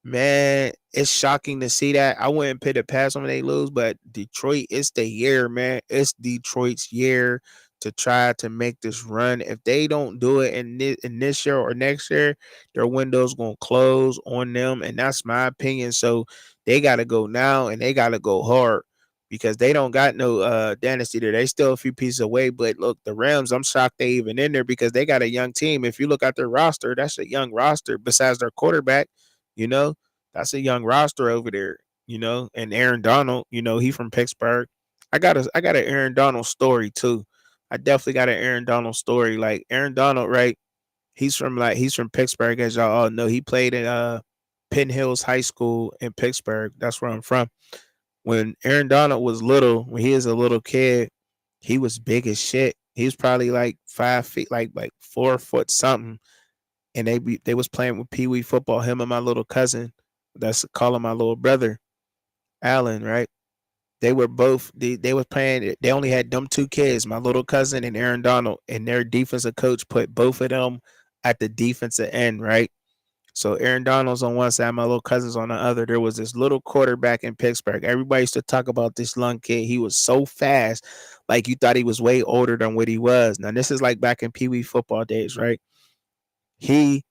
Man, it's shocking to see that. I wouldn't put it past them when they lose, but Detroit, it's the year, man. It's Detroit's year to try to make this run. If they don't do it in this year or next year, their window's gonna close on them, and that's my opinion. So they gotta go now, and they gotta go hard because they don't got no dynasty there. They still a few pieces away. But look, the Rams, I'm shocked they even in there because they got a young team. If you look at their roster, that's a young roster besides their quarterback. You know, that's a young roster over there, and Aaron Donald, he from Pittsburgh. I got an Aaron Donald story too. I definitely got an Aaron Donald story. Like Aaron Donald, right? He's from Pittsburgh, as y'all all know. He played at Penn Hills High School in Pittsburgh. That's where I'm from. When Aaron Donald was little, when he was a little kid, he was big as shit. He was probably like 5 feet, like 4 foot something, and they was playing with Pee Wee football. Him and my little cousin, that's calling my little brother, Allen, right? They were both they was playing. They only had them two kids, my little cousin and Aaron Donald, and their defensive coach put both of them at the defensive end, right? So Aaron Donald's on one side, my little cousin's on the other. There was this little quarterback in Pittsburgh. Everybody used to talk about this young kid. He was so fast, like you thought he was way older than what he was. Now this is like back in Pee Wee football days, right? He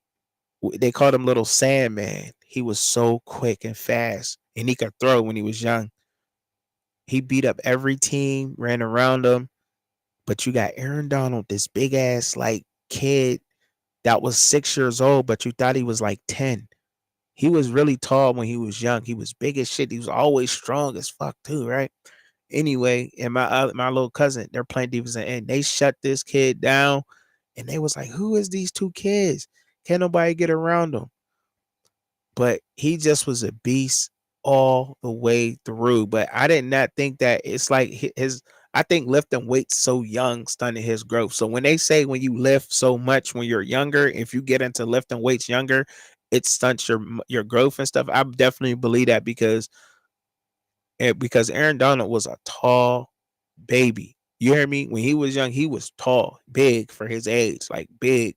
They called him Little Sandman. He was so quick and fast, and he could throw when he was young. He beat up every team, ran around them. But you got Aaron Donald, this big ass like kid that was 6 years old, but you thought he was like 10. He was really tall when he was young. He was big as shit. He was always strong as fuck too, right? Anyway, and my little cousin, they're playing defense and they shut this kid down, and they was like, "Who is these two kids? Can't nobody get around them." But he just was a beast all the way through. But I did not think that it's like his. I think lifting weights so young stunted his growth. So when they say when you lift so much when you're younger, if you get into lifting weights younger, it stunts your growth and stuff. I definitely believe that because Aaron Donald was a tall baby. You hear me? When he was young, he was tall, big for his age, like big.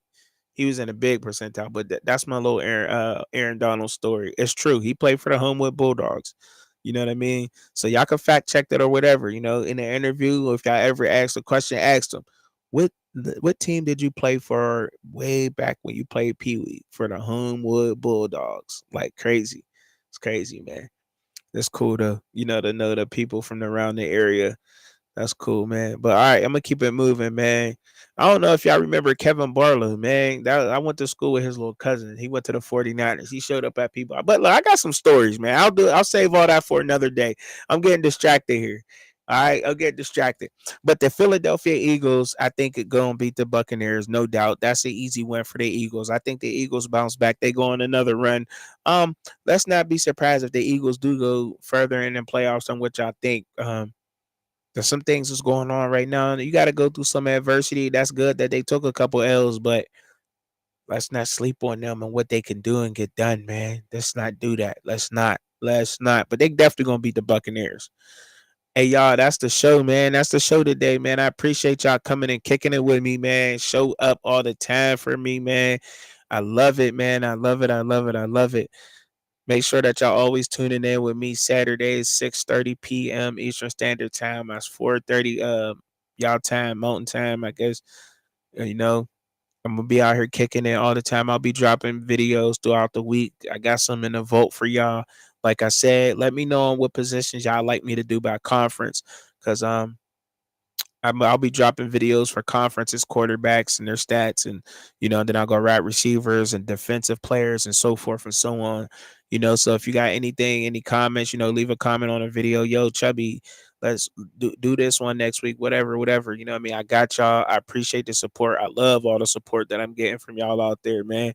He was in a big percentile, but that's my little Aaron Donald story. It's true. He played for the Homewood Bulldogs. You know what I mean? So y'all can fact check that or whatever. In the interview, if y'all ever ask a question, ask them, what team did you play for way back when you played Pee Wee for the Homewood Bulldogs? Like crazy. It's crazy, man. That's cool to know the people from around the area. That's cool, man. But all right, I'm gonna keep it moving, man. I don't know if y'all remember Kevin Barlow, man. I went to school with his little cousin. He went to the 49ers. He showed up at people. But look, I got some stories, man. I'll save all that for another day. I'm getting distracted here. All right, I'll get distracted. But the Philadelphia Eagles, I think it gonna beat the Buccaneers, no doubt. That's an easy win for the Eagles. I think the Eagles bounce back. They go on another run. Let's not be surprised if the Eagles do go further in the playoffs, on which I think. There's some things that's going on right now. You got to go through some adversity. That's good that they took a couple L's, but let's not sleep on them and what they can do and get done, man. Let's not do that. Let's not. Let's not. But they definitely gonna beat the Buccaneers. Hey y'all, that's the show, man. That's the show today, man. I appreciate y'all coming and kicking it with me, man. Show up all the time for me, man. I love it, man. I love it. I love it. I love it. Make sure that y'all always tuning in with me Saturdays, 6:30 p.m. Eastern Standard Time. That's 4:30 y'all time, Mountain Time, I guess. You know, I'm gonna be out here kicking it all the time. I'll be dropping videos throughout the week. I got some in the vote for y'all. Like I said, let me know on what positions y'all like me to do by conference. Cause I'll be dropping videos for conferences, quarterbacks, and their stats, and then I'll go write receivers and defensive players and so forth and so on. So if you got anything, any comments, leave a comment on a video. Yo, Chubby, let's do this one next week. Whatever, whatever. You know what I mean? I got y'all. I appreciate the support. I love all the support that I'm getting from y'all out there, man.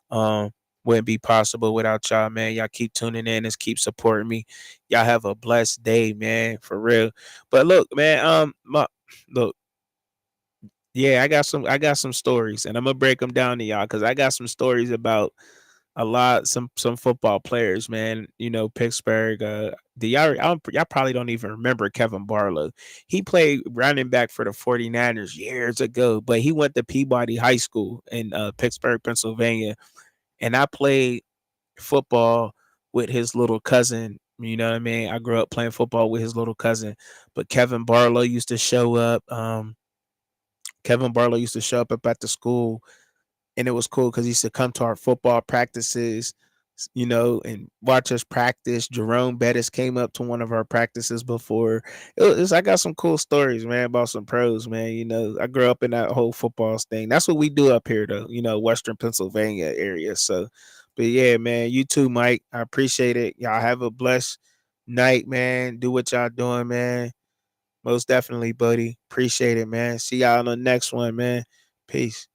Um, wouldn't be possible without y'all, man. Y'all keep tuning in and keep supporting me. Y'all have a blessed day, man, for real. But look, man, look, yeah, I got some stories, and I'm gonna break them down to y'all because I got some stories about some football players, man. You know, Pittsburgh. The y'all probably don't even remember Kevin Barlow. He played running back for the 49ers years ago, but he went to Peabody High School in Pittsburgh, Pennsylvania, and I played football with his little cousin. You know what I mean? I grew up playing football with his little cousin, but Kevin Barlow used to show up. Kevin Barlow used to show up at the school, and it was cool because he used to come to our football practices, and watch us practice. Jerome Bettis came up to one of our practices before. I got some cool stories, man, about some pros, man. I grew up in that whole football thing. That's what we do up here, though. Western Pennsylvania area. So, but yeah, man, you too, Mike. I appreciate it. Y'all have a blessed night, man. Do what y'all doing, man. Most definitely, buddy. Appreciate it, man. See y'all on the next one, man. Peace.